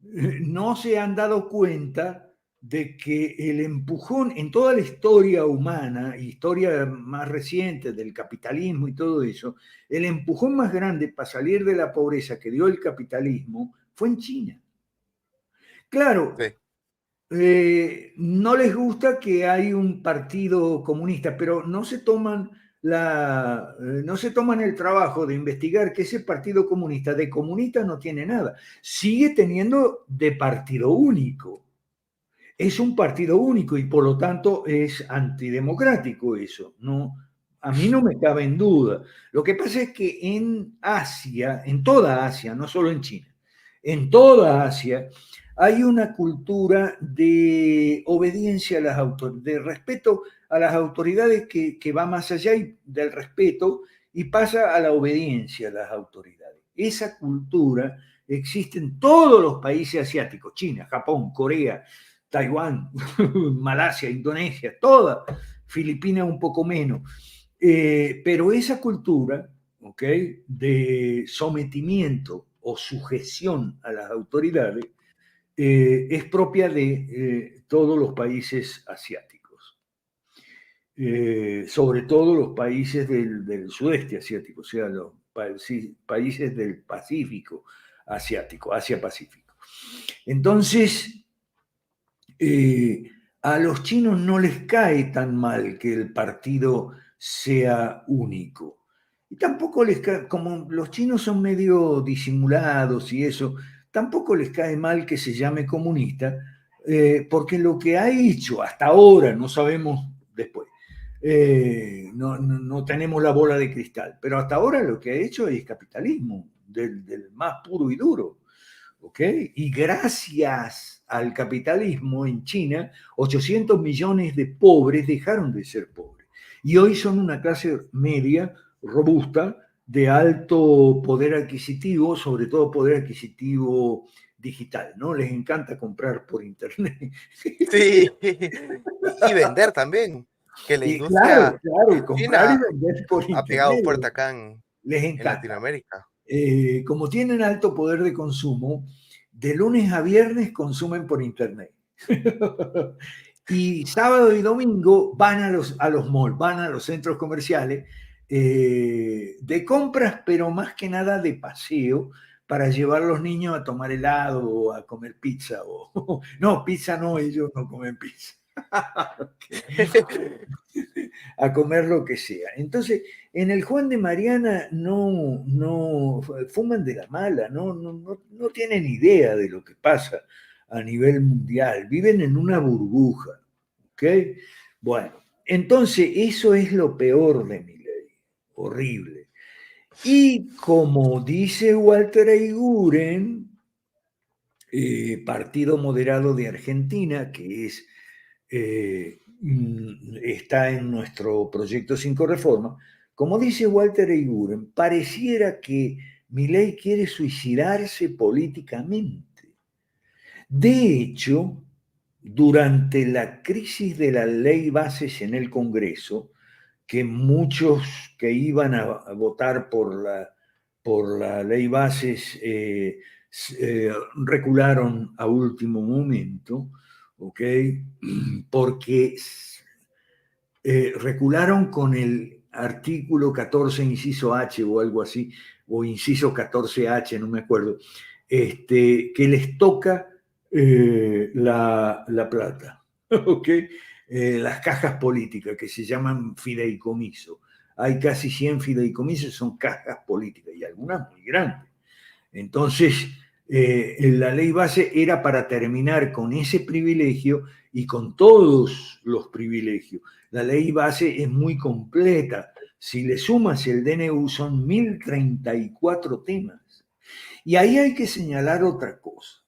no se han dado cuenta de que el empujón en toda la historia humana, historia más reciente del capitalismo y todo eso, el empujón más grande para salir de la pobreza que dio el capitalismo fue en China. Claro, Sí. no les gusta que hay un partido comunista, pero no se toman el trabajo de investigar que ese partido comunista de comunista no tiene nada. Sigue teniendo de partido único. Es un partido único y por lo tanto es antidemocrático eso. No, a mí no me cabe en duda. Lo que pasa es que en Asia, en toda Asia, no solo en China, en toda Asia hay una cultura de obediencia a las autoridades, de respeto a las autoridades que va más allá del respeto y pasa a la obediencia a las autoridades. Esa cultura existe en todos los países asiáticos, China, Japón, Corea, Taiwán, Malasia, Indonesia, toda, Filipinas un poco menos. Pero esa cultura, ¿ok?, de sometimiento o sujeción a las autoridades es propia de todos los países asiáticos, sobre todo los países del sudeste asiático, o sea, los países del Pacífico asiático, Asia-Pacífico. Entonces, a los chinos no les cae tan mal que el partido sea único. Y tampoco les cae, como los chinos son medio disimulados y eso, tampoco les cae mal que se llame comunista, porque lo que ha hecho hasta ahora, no sabemos después, no tenemos la bola de cristal, pero hasta ahora lo que ha hecho es capitalismo, del más puro y duro. ¿Ok? Y gracias al capitalismo en China, 800 millones de pobres dejaron de ser pobres. Y hoy son una clase media robusta, de alto poder adquisitivo, sobre todo poder adquisitivo digital, ¿no? Les encanta comprar por internet. Sí, y vender también, que la industria claro, comprar y china vender por ha pegado internet. fuerte acá en Les encanta. Latinoamérica. Como tienen alto poder de consumo, de lunes a viernes consumen por internet. Y sábado y domingo van a los malls, van a los centros comerciales de compras, pero más que nada de paseo, para llevar a los niños a tomar helado o a comer pizza. No, pizza no, ellos no comen pizza. A comer lo que sea. Entonces, en el Juan de Mariana no fuman de la mala, no tienen idea de lo que pasa a nivel mundial, viven en una burbuja, ¿ok? Bueno, entonces eso es lo peor de Milei, horrible. Y como dice Walter Eiguren, Partido Moderado de Argentina, que es está en nuestro proyecto 5 Reforma, como dice Walter Eiguren, pareciera que Milei quiere suicidarse políticamente. De hecho, durante la crisis de la ley bases en el Congreso, que muchos que iban a votar por la ley bases recularon a último momento, ¿ok? Porque recularon con el artículo 14, inciso H o algo así, o inciso 14H, no me acuerdo, que les toca la plata, ¿ok? Las cajas políticas que se llaman fideicomiso. Hay casi 100 fideicomisos, son cajas políticas y algunas muy grandes. Entonces, la ley base era para terminar con ese privilegio y con todos los privilegios. La ley base es muy completa. Si le sumas el DNU son 1034 temas. Y ahí hay que señalar otra cosa.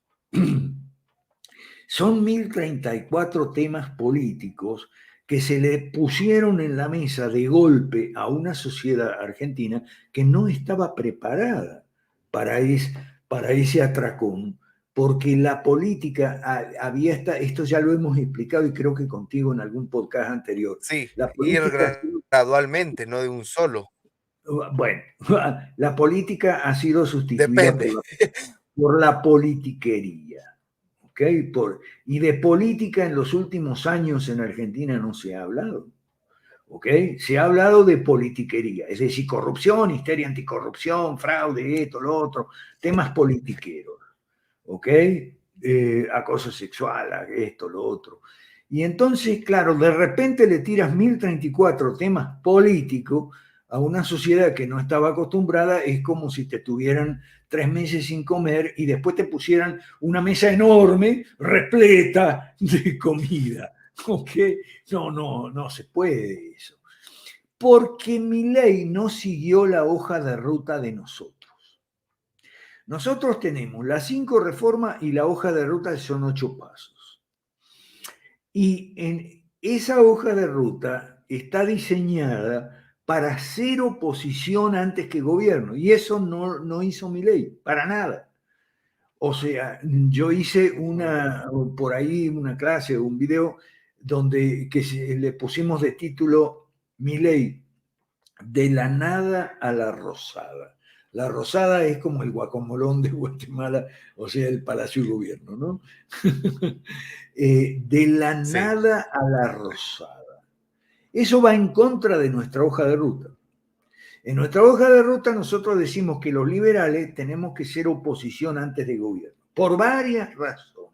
Son 1034 temas políticos que se le pusieron en la mesa de golpe a una sociedad argentina que no estaba preparada para ese atracón, porque la política había esto ya lo hemos explicado y creo que contigo en algún podcast anterior. Sí, La ir política, gradualmente, no de un solo. bueno, la política ha sido sustituida Depende. por la politiquería. ¿Okay? Y de política en los últimos años en Argentina no se ha hablado. ¿Okay? Se ha hablado de politiquería, es decir, corrupción, histeria anticorrupción, fraude, esto, lo otro, temas politiqueros. ¿Okay? Acoso sexual, esto, lo otro. Y entonces, claro, de repente le tiras 1034 temas políticos a una sociedad que no estaba acostumbrada, es como si te tuvieran 3 meses sin comer y después te pusieran una mesa enorme, repleta de comida. ¿Ok? No se puede eso. Porque Milei no siguió la hoja de ruta de nosotros. Nosotros tenemos las 5 reformas y la hoja de ruta son 8 pasos. Y en esa hoja de ruta está diseñada para hacer oposición antes que gobierno. Y eso no hizo Milei, para nada. O sea, yo hice por ahí una clase o un video que le pusimos de título Milei, de la nada a la rosada. La rosada es como el guacamolón de Guatemala, o sea, el Palacio de Gobierno, ¿no? De la nada a la rosada. Eso va en contra de nuestra hoja de ruta. En nuestra hoja de ruta nosotros decimos que los liberales tenemos que ser oposición antes de gobierno, por varias razones.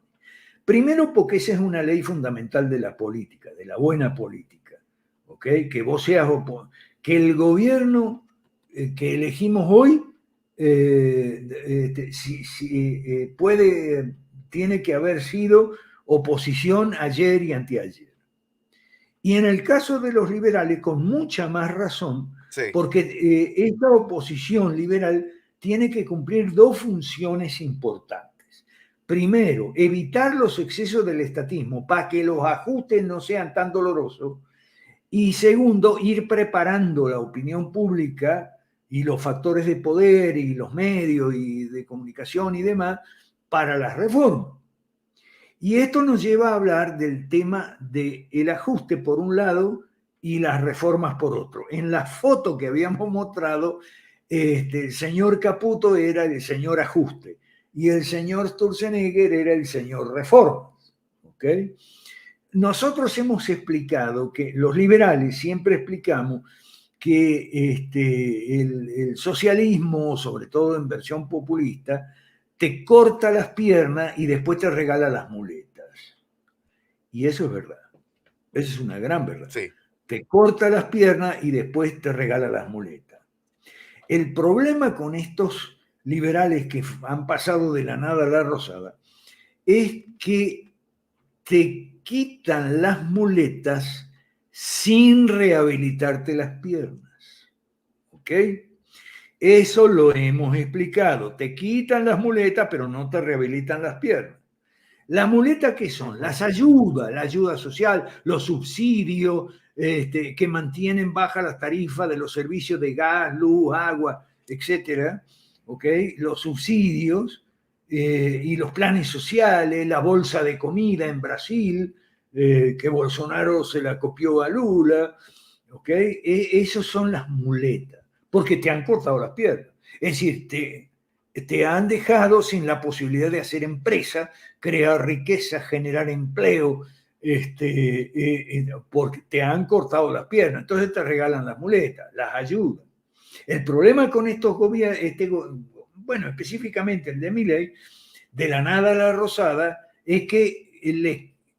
Primero, porque esa es una ley fundamental de la política, de la buena política, ¿ok? Que vos seas que el gobierno que elegimos hoy tiene que haber sido oposición ayer y anteayer. Y en el caso de los liberales, con mucha más razón, Sí. porque esta oposición liberal tiene que cumplir 2 funciones importantes. Primero, evitar los excesos del estatismo para que los ajustes no sean tan dolorosos. Y segundo, ir preparando la opinión pública y los factores de poder y los medios y de comunicación y demás para las reformas. Y esto nos lleva a hablar del tema del ajuste por un lado y las reformas por otro. En la foto que habíamos mostrado, el señor Caputo era el señor ajuste y el señor Sturzenegger era el señor reformas. ¿Okay? Nosotros hemos explicado que los liberales siempre explicamos que el socialismo, sobre todo en versión populista, te corta las piernas y después te regala las muletas. Y eso es verdad. Eso es una gran verdad. Sí. Te corta las piernas y después te regala las muletas. El problema con estos liberales que han pasado de la nada a la rosada es que te quitan las muletas sin rehabilitarte las piernas. ¿Ok? Eso lo hemos explicado. Te quitan las muletas, pero no te rehabilitan las piernas. ¿Las muletas qué son? Las ayudas, la ayuda social, los subsidios que mantienen bajas las tarifas de los servicios de gas, luz, agua, etcétera. ¿Okay? Los subsidios y los planes sociales, la bolsa de comida en Brasil, que Bolsonaro se la copió a Lula. ¿ok? Esos son las muletas, porque te han cortado las piernas. Es decir, te han dejado sin la posibilidad de hacer empresa, crear riqueza, generar empleo, porque te han cortado las piernas. Entonces te regalan las muletas, las ayudan. El problema con estos gobiernos, bueno, específicamente el de Milei, de la nada a la rosada, es que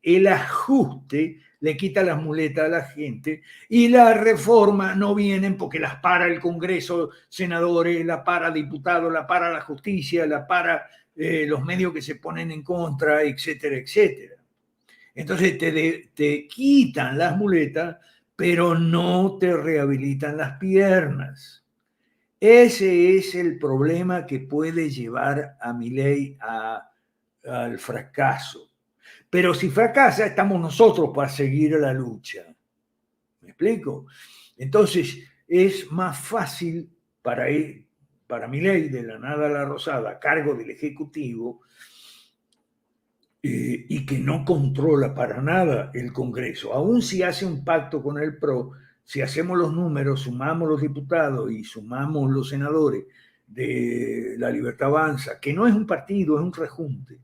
el ajuste le quita las muletas a la gente y la reforma no vienen porque las para el Congreso, senadores, la para diputados, la para la justicia, la para los medios que se ponen en contra, etcétera, etcétera. Entonces te quitan las muletas, pero no te rehabilitan las piernas. Ese es el problema que puede llevar a Milei al fracaso. Pero si fracasa, estamos nosotros para seguir la lucha. ¿Me explico? Entonces, es más fácil para Milei, de la nada a la rosada, a cargo del Ejecutivo, y que no controla para nada el Congreso. Aún si hace un pacto con el PRO, si hacemos los números, sumamos los diputados y sumamos los senadores de La Libertad Avanza, que no es un partido, es un rejunte.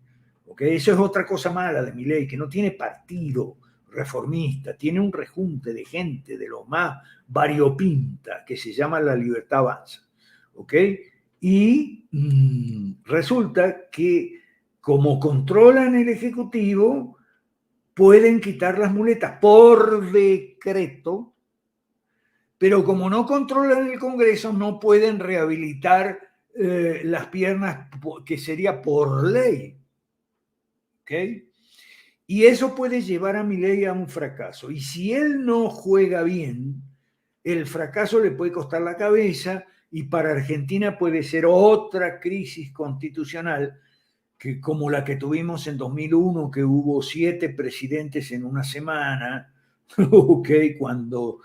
¿Okay? Eso es otra cosa mala de Milei, que no tiene partido reformista, tiene un rejunte de gente de lo más variopinta que se llama La Libertad Avanza. ¿Okay? Y resulta que como controlan el Ejecutivo, pueden quitar las muletas por decreto, pero como no controlan el Congreso, no pueden rehabilitar las piernas, que sería por ley. ¿Okay? Y eso puede llevar a Milei a un fracaso. Y si él no juega bien, el fracaso le puede costar la cabeza, y para Argentina puede ser otra crisis constitucional, que como la que tuvimos en 2001, que hubo 7 presidentes en una semana, okay, cuando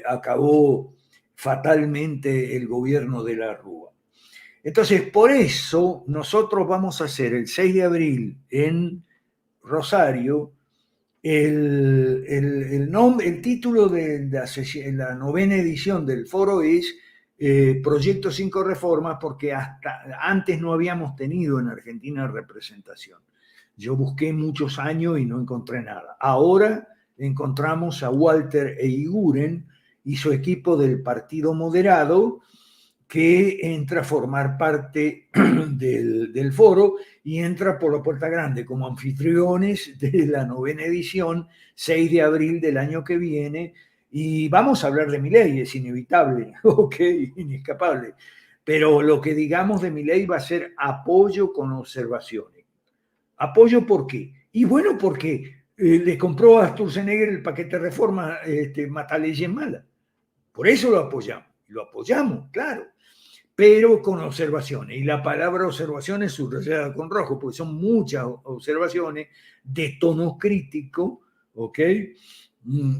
acabó fatalmente el gobierno de la Rúa. Entonces, por eso nosotros vamos a hacer el 6 de abril en Rosario el título de la 9ª edición del foro es Proyecto 5 Reformas, porque hasta antes no habíamos tenido en Argentina representación. Yo busqué muchos años y no encontré nada. Ahora encontramos a Walter Eiguren y su equipo del Partido Moderado, que entra a formar parte del foro y entra por la puerta grande como anfitriones de la 9ª edición, 6 de abril del año que viene. Y vamos a hablar de Milei, es inevitable, ok, inescapable. Pero lo que digamos de Milei va a ser apoyo con observaciones. ¿Apoyo por qué? Y bueno, porque le compró a Sturzenegger el paquete de reforma, mata leyes malas. Por eso lo apoyamos. Lo apoyamos, claro, pero con observaciones. Y la palabra observaciones subrayada con rojo, porque son muchas observaciones de tono crítico, ¿ok?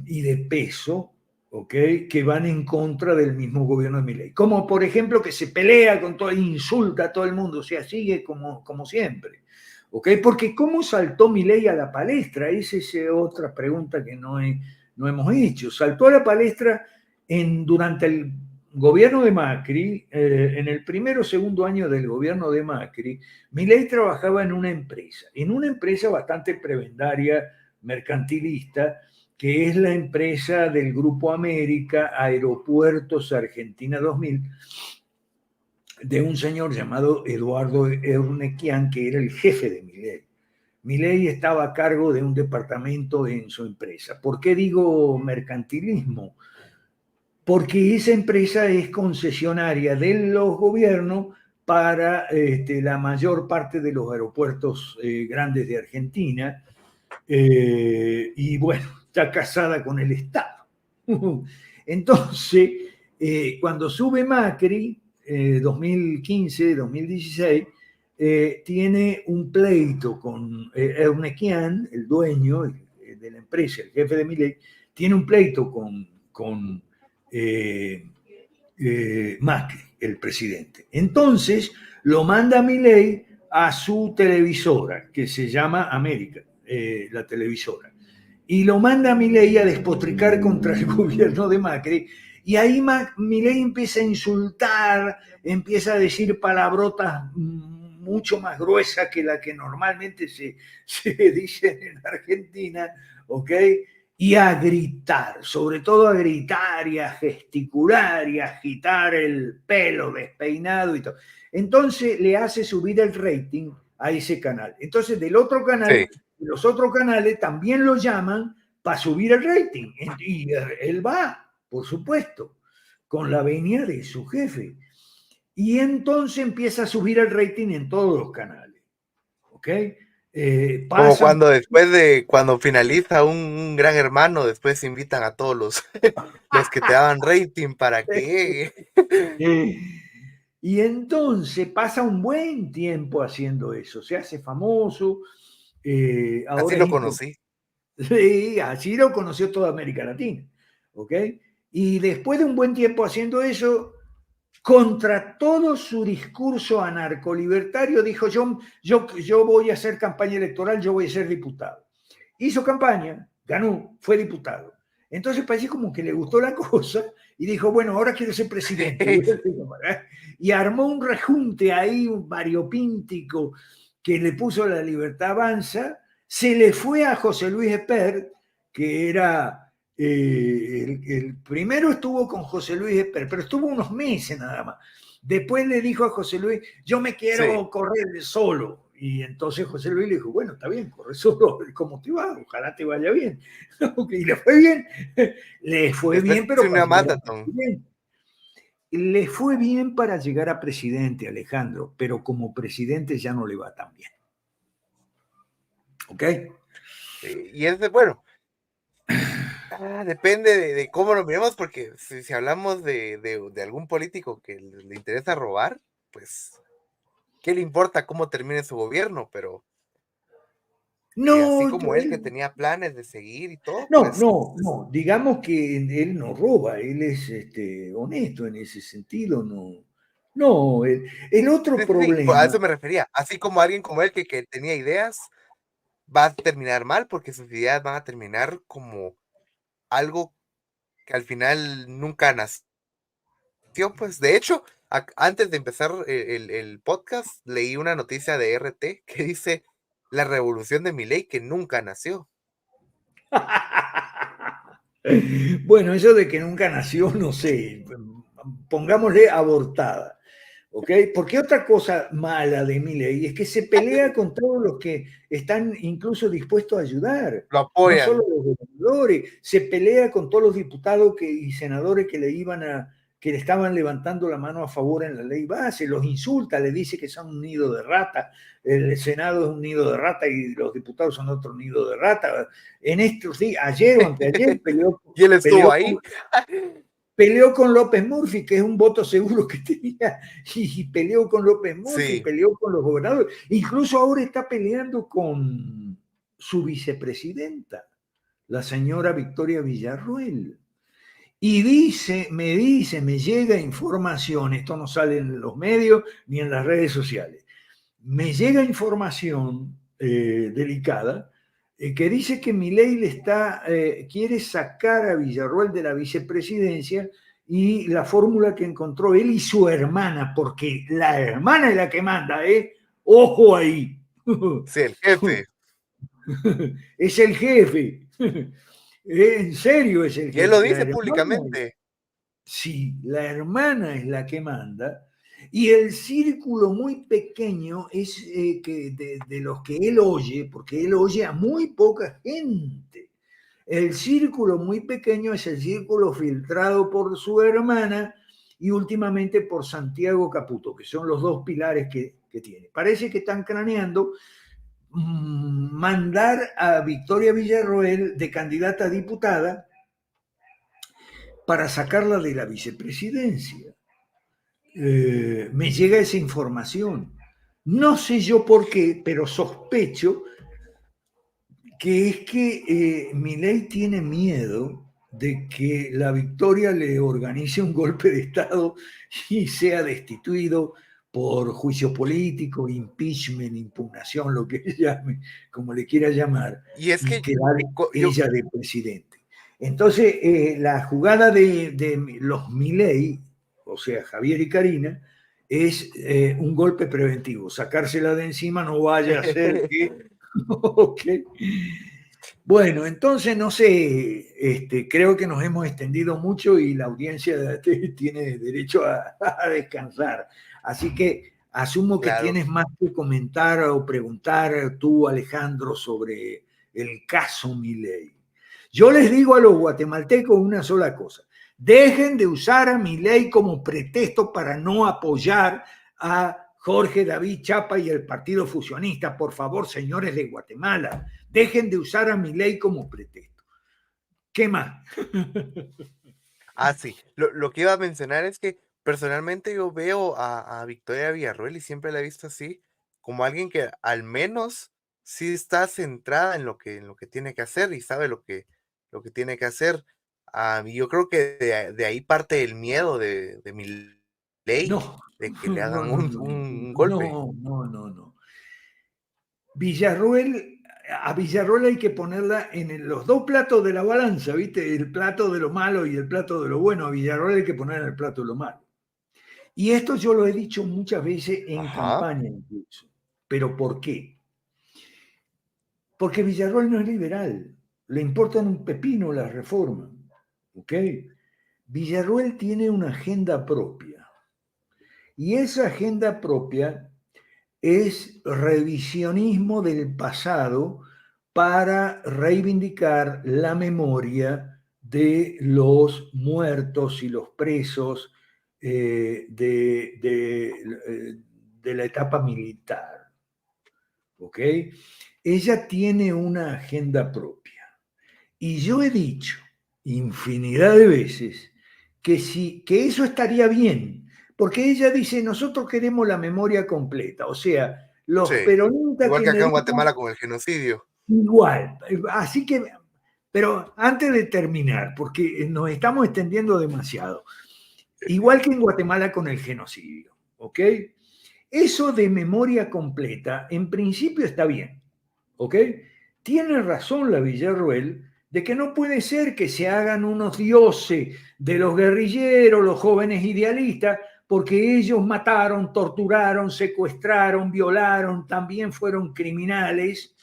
Y de peso, ¿ok? Que van en contra del mismo gobierno de Milei. Como, por ejemplo, que se pelea con todo, insulta a todo el mundo, o sea, sigue como siempre, ¿ok? Porque ¿cómo saltó Milei a la palestra? Esa es otra pregunta que no hemos hecho. Saltó a la palestra durante el gobierno de Macri, en el primero o segundo año del gobierno de Macri, Milei trabajaba en una empresa bastante prebendaria, mercantilista, que es la empresa del Grupo América, Aeropuertos Argentina 2000, de un señor llamado Eduardo Eurnequian, que era el jefe de Milei. Milei estaba a cargo de un departamento en su empresa. ¿Por qué digo mercantilismo? Porque esa empresa es concesionaria de los gobiernos para la mayor parte de los aeropuertos grandes de Argentina, y bueno, está casada con el Estado. Entonces, cuando sube Macri, 2015, 2016, tiene un pleito con Eurnequian, el dueño de la empresa, el jefe de Milei, tiene un pleito con Macri, el presidente. Entonces lo manda Milei a su televisora, que se llama América, la televisora. y lo manda a Milei a despotricar contra el gobierno de Macri. Y ahí Milei empieza a insultar, empieza a decir palabrotas mucho más gruesas que la que normalmente se dicen en Argentina, ¿ok? Y a gritar, sobre todo a gritar y a gesticular y a agitar el pelo despeinado y todo. Entonces le hace subir el rating a ese canal. Entonces del otro canal, Sí. los otros canales también lo llaman para subir el rating. Y él va, por supuesto, con la venia de su jefe. Y entonces empieza a subir el rating en todos los canales. ¿Ok? Como cuando cuando finaliza un Gran Hermano, después invitan a todos los que te daban rating para que llegue. Y entonces pasa un buen tiempo haciendo eso, se hace famoso. Así Ahora lo conocí. Sí, así lo conoció toda América Latina. ¿Ok? Y después de un buen tiempo haciendo eso, contra todo su discurso anarcolibertario, dijo: yo voy a hacer campaña electoral, yo voy a ser diputado. Hizo campaña, ganó, fue diputado. Entonces parece como que le gustó la cosa y dijo: bueno, ahora quiero ser presidente. Y armó un rejunte ahí, un variopíntico, que le puso La Libertad Avanza. Se le fue a José Luis Espert, que era el primero, estuvo con José Luis Espert, pero estuvo unos meses nada más. Después le dijo a José Luis: yo me quiero correr solo. Y entonces José Luis le dijo: bueno, está bien, corre solo, ¿cómo te va? Ojalá te vaya bien. Y le fue bien. Le fue Después bien, pero una maratón. le fue bien para llegar a presidente, Alejandro, pero como presidente ya no le va tan bien. ¿Ok? Y es bueno, depende de cómo lo miremos, porque si hablamos de algún político que le interesa robar, pues, ¿qué le importa cómo termine su gobierno? Pero así No, como él, que tenía planes de seguir y todo, pues no, digamos que él no roba, él es honesto en ese sentido, no, el otro sí, pues, a eso problema, me refería. Así como alguien como él que tenía ideas, va a terminar mal, porque sus ideas van a terminar como algo que al final nunca nació. Pues, de hecho, antes de empezar el podcast, leí una noticia de RT que dice: "La revolución de Milei que nunca nació". bueno, eso de que nunca nació, no sé, pongámosle abortada, ¿ok? Porque otra cosa mala de Milei es que se pelea con todos los que están incluso dispuestos a ayudar, Lo no solo apoyan. los gobernadores, se pelea con todos los diputados y senadores que que le estaban levantando la mano a favor en la ley base, los insulta, le dice que son un nido de rata, el Senado es un nido de rata y los diputados son otro nido de rata. En estos días, ayer o anteayer, Y él estuvo ahí. peleó con López Murphy, que es un voto seguro que tenía, y peleó con López Murphy, Sí. peleó con los gobernadores, incluso ahora está peleando con su vicepresidenta, la señora Victoria Villarruel. Y me llega información, esto no sale en los medios ni en las redes sociales, me llega información delicada que dice que Milei quiere sacar a Villarruel de la vicepresidencia, y la fórmula que encontró él y su hermana, porque la hermana es la que manda, ojo ahí. Sí, el jefe. Es el jefe. En serio es el Y él lo jefe. La dice hermana, públicamente. sí, la hermana es la que manda, y el círculo muy pequeño es de los que él oye, porque él oye a muy poca gente. El círculo muy pequeño es el círculo filtrado por su hermana y últimamente por Santiago Caputo, que son los dos pilares que tiene. Parece que están craneando mandar a Victoria Villarroel de candidata a diputada para sacarla de la vicepresidencia. Me llega esa información. No sé yo por qué, pero sospecho que es que Milei tiene miedo de que la Victoria le organice un golpe de Estado y sea destituido por juicio político, impeachment, impugnación, lo que llame, como le quiera llamar, Y es y que quedar yo, ella de presidente. Entonces, la jugada de los Milei, o sea, Javier y Karina, es un golpe preventivo. Sacársela de encima no vaya a ser que... Okay. Bueno, entonces, no sé, creo que nos hemos extendido mucho y la audiencia tiene derecho a descansar. Así que asumo que claro, tienes más que comentar o preguntar tú, Alejandro, sobre el caso Milei. Yo les digo a los guatemaltecos una sola cosa. Dejen de usar a Milei como pretexto para no apoyar a Jorge David Chapa y el Partido Fusionista. Por favor, señores de Guatemala, dejen de usar a Milei como pretexto. ¿Qué más? sí, lo que iba a mencionar es que personalmente yo veo a Victoria Villarroel y siempre la he visto así, como alguien que al menos sí está centrada en lo que tiene que hacer y sabe lo que tiene que hacer. Y yo creo que de ahí parte el miedo de Milei, No, de que le no, hagan no, un golpe. no, no, no, no. Villarroel, a Villarroel hay que ponerla en los dos platos de la balanza, ¿viste? El plato de lo malo y el plato de lo bueno. A Villarroel hay que poner en el plato de lo malo. Y esto yo lo he dicho muchas veces en Ajá, campaña incluso. ¿Pero por qué? Porque Villarroel no es liberal. Le importan un pepino las reformas. ¿Ok? Villarroel tiene una agenda propia. Y esa agenda propia es revisionismo del pasado para reivindicar la memoria de los muertos y los presos de la etapa militar. ¿Ok? Ella tiene una agenda propia. Y yo he dicho infinidad de veces que eso estaría bien, porque ella dice, nosotros queremos la memoria completa, o sea, los sí. peronistas Igual que que me acá en digan Guatemala con el genocidio. igual. Así que, pero antes de terminar, porque nos estamos extendiendo demasiado, igual que en Guatemala con el genocidio, ¿ok? Eso de memoria completa, en principio está bien, ¿ok? Tiene razón la Villarroel de que no puede ser que se hagan unos dioses de los guerrilleros, los jóvenes idealistas, porque ellos mataron, torturaron, secuestraron, violaron, también fueron criminales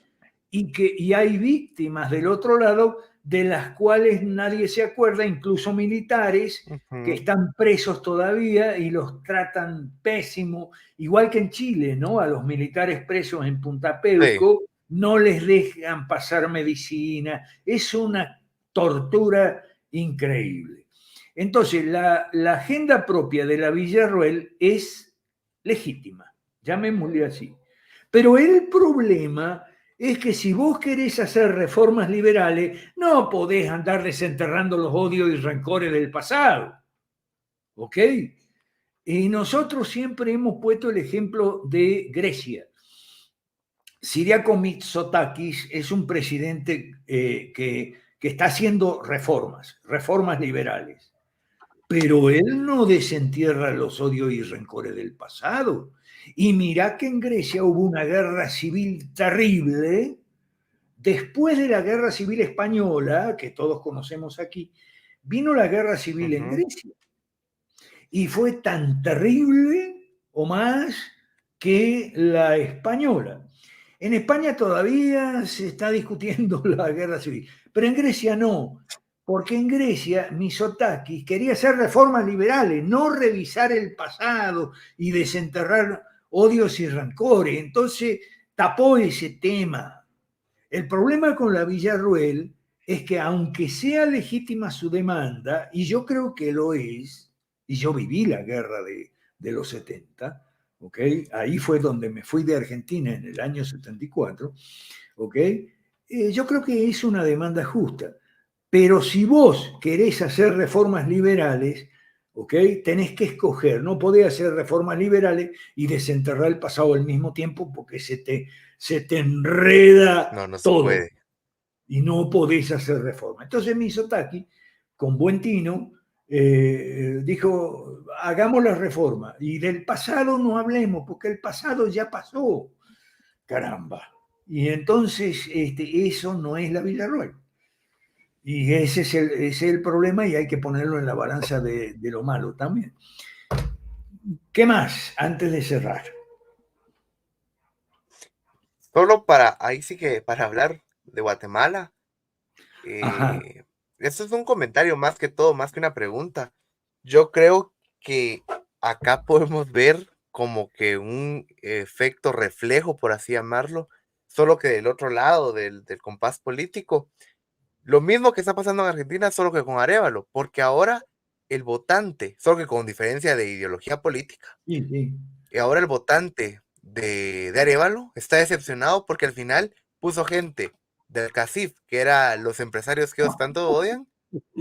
y hay víctimas del otro lado de las cuales nadie se acuerda, incluso militares que Ujú, están presos todavía y los tratan pésimo, igual que en Chile, ¿no? A los militares presos en Punta sí. Peuco no les dejan pasar medicina, es una tortura increíble. Entonces, la agenda propia de la Villarroel es legítima, llamémosle así. Pero el problema es que si vos querés hacer reformas liberales, no podés andar desenterrando los odios y rencores del pasado. ¿Ok? Y nosotros siempre hemos puesto el ejemplo de Grecia. Siriaco Mitsotakis es un presidente que está haciendo reformas liberales, pero él no desentierra los odios y rencores del pasado. Y mirá que en Grecia hubo una guerra civil terrible. Después de la Guerra Civil Española, que todos conocemos aquí, vino la Guerra Civil en Ujú, Grecia. Y fue tan terrible o más que la española. En España todavía se está discutiendo la guerra civil, pero en Grecia no, porque en Grecia Mitsotakis quería hacer reformas liberales, no revisar el pasado y desenterrar odios y rancores. Entonces tapó ese tema. El problema con la Villarruel es que aunque sea legítima su demanda, y yo creo que lo es, y yo viví la guerra de los 70, ¿ok? Ahí fue donde me fui de Argentina en el año 74, ¿ok? Yo creo que es una demanda justa. Pero si vos querés hacer reformas liberales, ¿ok? Tenés que escoger, no podés hacer reformas liberales y desenterrar el pasado al mismo tiempo porque se te enreda no, no se todo puede. y no podés hacer reforma. Entonces Mitsotakis, con buen tino, dijo, hagamos la reforma y del pasado no hablemos porque el pasado ya pasó, caramba. Y entonces eso no es la Villarroel. Y ese es el problema y hay que ponerlo en la balanza de lo malo también. ¿Qué más antes de cerrar? Solo para, ahí sí que para hablar de Guatemala, Ajá, esto es un comentario más que todo, más que una pregunta. Yo creo que acá podemos ver como que un efecto reflejo, por así llamarlo, solo que del otro lado del compás político. Lo mismo que está pasando en Argentina, solo que con Arévalo, porque ahora el votante, solo que con diferencia de ideología política, sí, sí. y ahora el votante de Arévalo está decepcionado porque al final puso gente del CACIF, que era los empresarios que ellos tanto odian,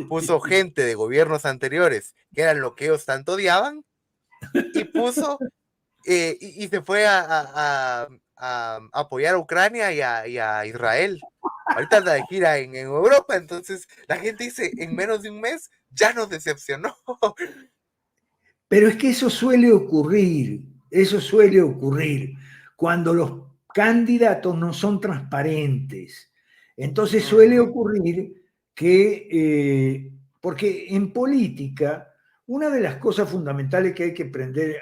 puso gente de gobiernos anteriores, que eran lo que ellos tanto odiaban, y puso, y se fue a apoyar a Ucrania y a Israel. Ahorita anda de gira en Europa, entonces la gente dice, en menos de un mes ya nos decepcionó. Pero es que eso suele ocurrir cuando los candidatos no son transparentes. Entonces suele Ujú, ocurrir que, porque en política, una de las cosas fundamentales que hay que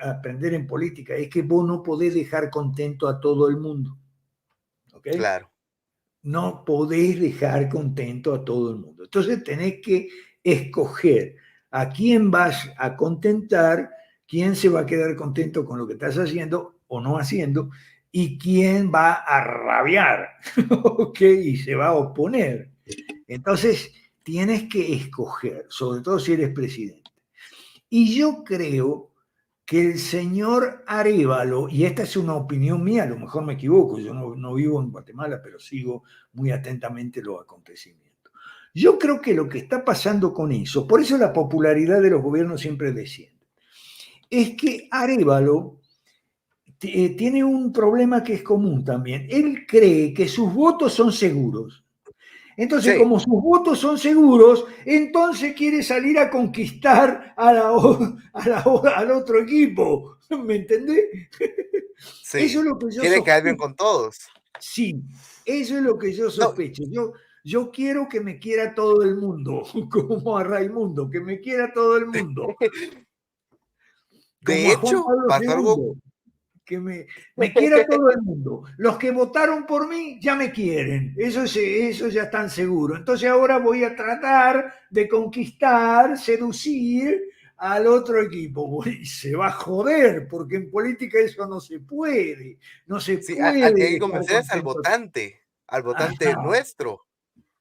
aprender en política es que vos no podés dejar contento a todo el mundo. ¿Ok? claro, No podés dejar contento a todo el mundo. Entonces tenés que escoger a quién vas a contentar, quién se va a quedar contento con lo que estás haciendo o no haciendo, y quién va a rabiar, ¿ok? Y se va a oponer. Entonces tienes que escoger, sobre todo si eres presidente. Y yo creo que el señor Arévalo, y esta es una opinión mía, a lo mejor me equivoco, yo no vivo en Guatemala, pero sigo muy atentamente los acontecimientos. Yo creo que lo que está pasando con eso, por eso la popularidad de los gobiernos siempre desciende, es que Arévalo tiene un problema que es común también. Él cree que sus votos son seguros. Entonces, sí, como sus votos son seguros, entonces quiere salir a conquistar al otro equipo. ¿Me entendés? Eso sí, es lo que yo quiere quedar bien sospecho. con todos. Sí, eso es lo que yo No, sospecho. Yo quiero que me quiera todo el mundo, como a Raimundo, que me quiera todo el mundo, como de a Juan hecho, Pablo pasó algo, II, que me quiera todo el mundo. Los que votaron por mí ya me quieren, eso ya están seguros. Entonces ahora voy a tratar de conquistar, seducir al otro equipo. Y se va a joder, porque en política eso no se puede. No se sí, puede al que hay que dejar convencer es contento. al votante Ajá, nuestro,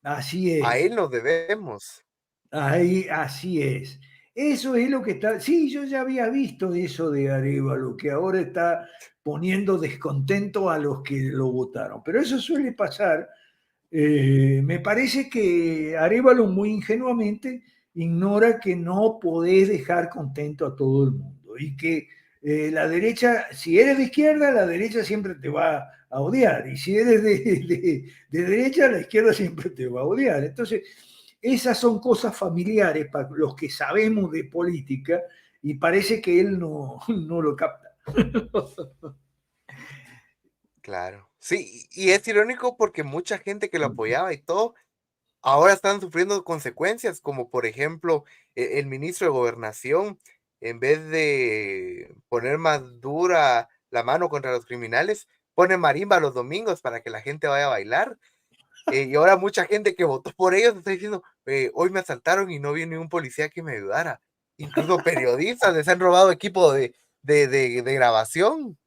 así a es. él nos debemos. Ahí, así es. Eso es lo que está. Sí, yo ya había visto eso de Arévalo, que ahora está poniendo descontento a los que lo votaron. Pero eso suele pasar. Me parece que Arévalo muy ingenuamente ignora que no podés dejar contento a todo el mundo y que la derecha, si eres de izquierda, la derecha siempre te va a odiar y si eres de derecha, la izquierda siempre te va a odiar. Entonces, esas son cosas familiares para los que sabemos de política y parece que él no lo capta. Claro. Sí, y es irónico porque mucha gente que lo apoyaba y todo, ahora están sufriendo consecuencias, como por ejemplo, el ministro de Gobernación, en vez de poner más dura la mano contra los criminales, pone marimba los domingos para que la gente vaya a bailar. Y ahora mucha gente que votó por ellos está diciendo, hoy me asaltaron y no vi ni un policía que me ayudara. Incluso periodistas les han robado equipo de grabación.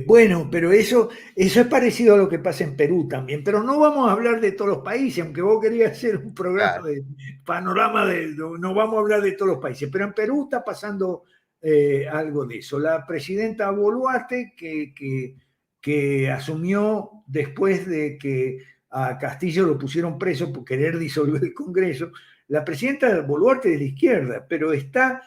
Bueno, pero eso es parecido a lo que pasa en Perú también, pero no vamos a hablar de todos los países, aunque vos querías hacer un programa Claro, de panorama no vamos a hablar de todos los países, pero en Perú está pasando algo de eso. La presidenta Boluarte, que asumió después de que a Castillo lo pusieron preso por querer disolver el Congreso, la presidenta Boluarte es de la izquierda, pero está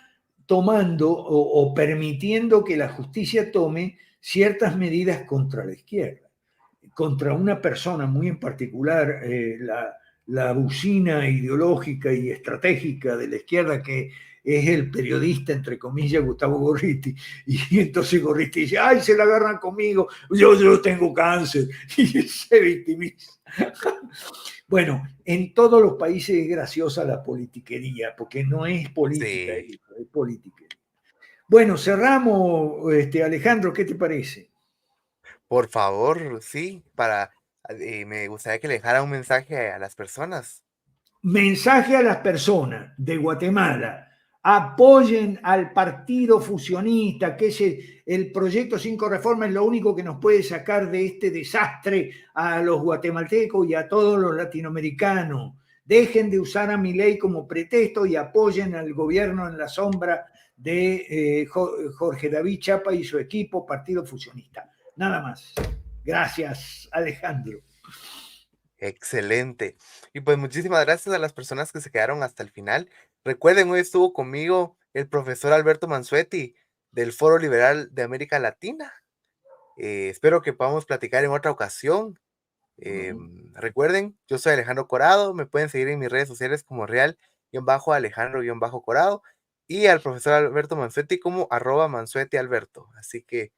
tomando o permitiendo que la justicia tome ciertas medidas contra la izquierda, contra una persona muy en particular, la bocina ideológica y estratégica de la izquierda, que es el periodista, entre comillas, Gustavo Gorriti. Y entonces Gorriti dice, ay, se la agarran conmigo, yo tengo cáncer, y se victimiza. Bueno, en todos los países es graciosa la politiquería, porque no es política, Sí, es politiquería. Bueno, cerramos, Alejandro, ¿qué te parece? por favor, sí, me gustaría que le dejara un mensaje a las personas. Mensaje a las personas de Guatemala: apoyen al partido fusionista, que es el proyecto 5 Reformas, es lo único que nos puede sacar de este desastre a los guatemaltecos y a todos los latinoamericanos. Dejen de usar a Milei como pretexto y apoyen al gobierno en la sombra de Jorge David Chapa y su equipo, Partido Fusionista. Nada más. Gracias, Alejandro. Excelente. Y pues muchísimas gracias a las personas que se quedaron hasta el final. Recuerden, hoy estuvo conmigo el profesor Alberto Mansuetti del Foro Liberal de América Latina. Espero que podamos platicar en otra ocasión. Recuerden, yo soy Alejandro Corado, me pueden seguir en mis redes sociales como real-alejandro-corado y al profesor Alberto Mansuetti como @mansuetialberto. Así que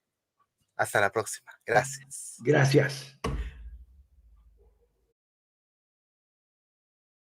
hasta la próxima. Gracias. Gracias.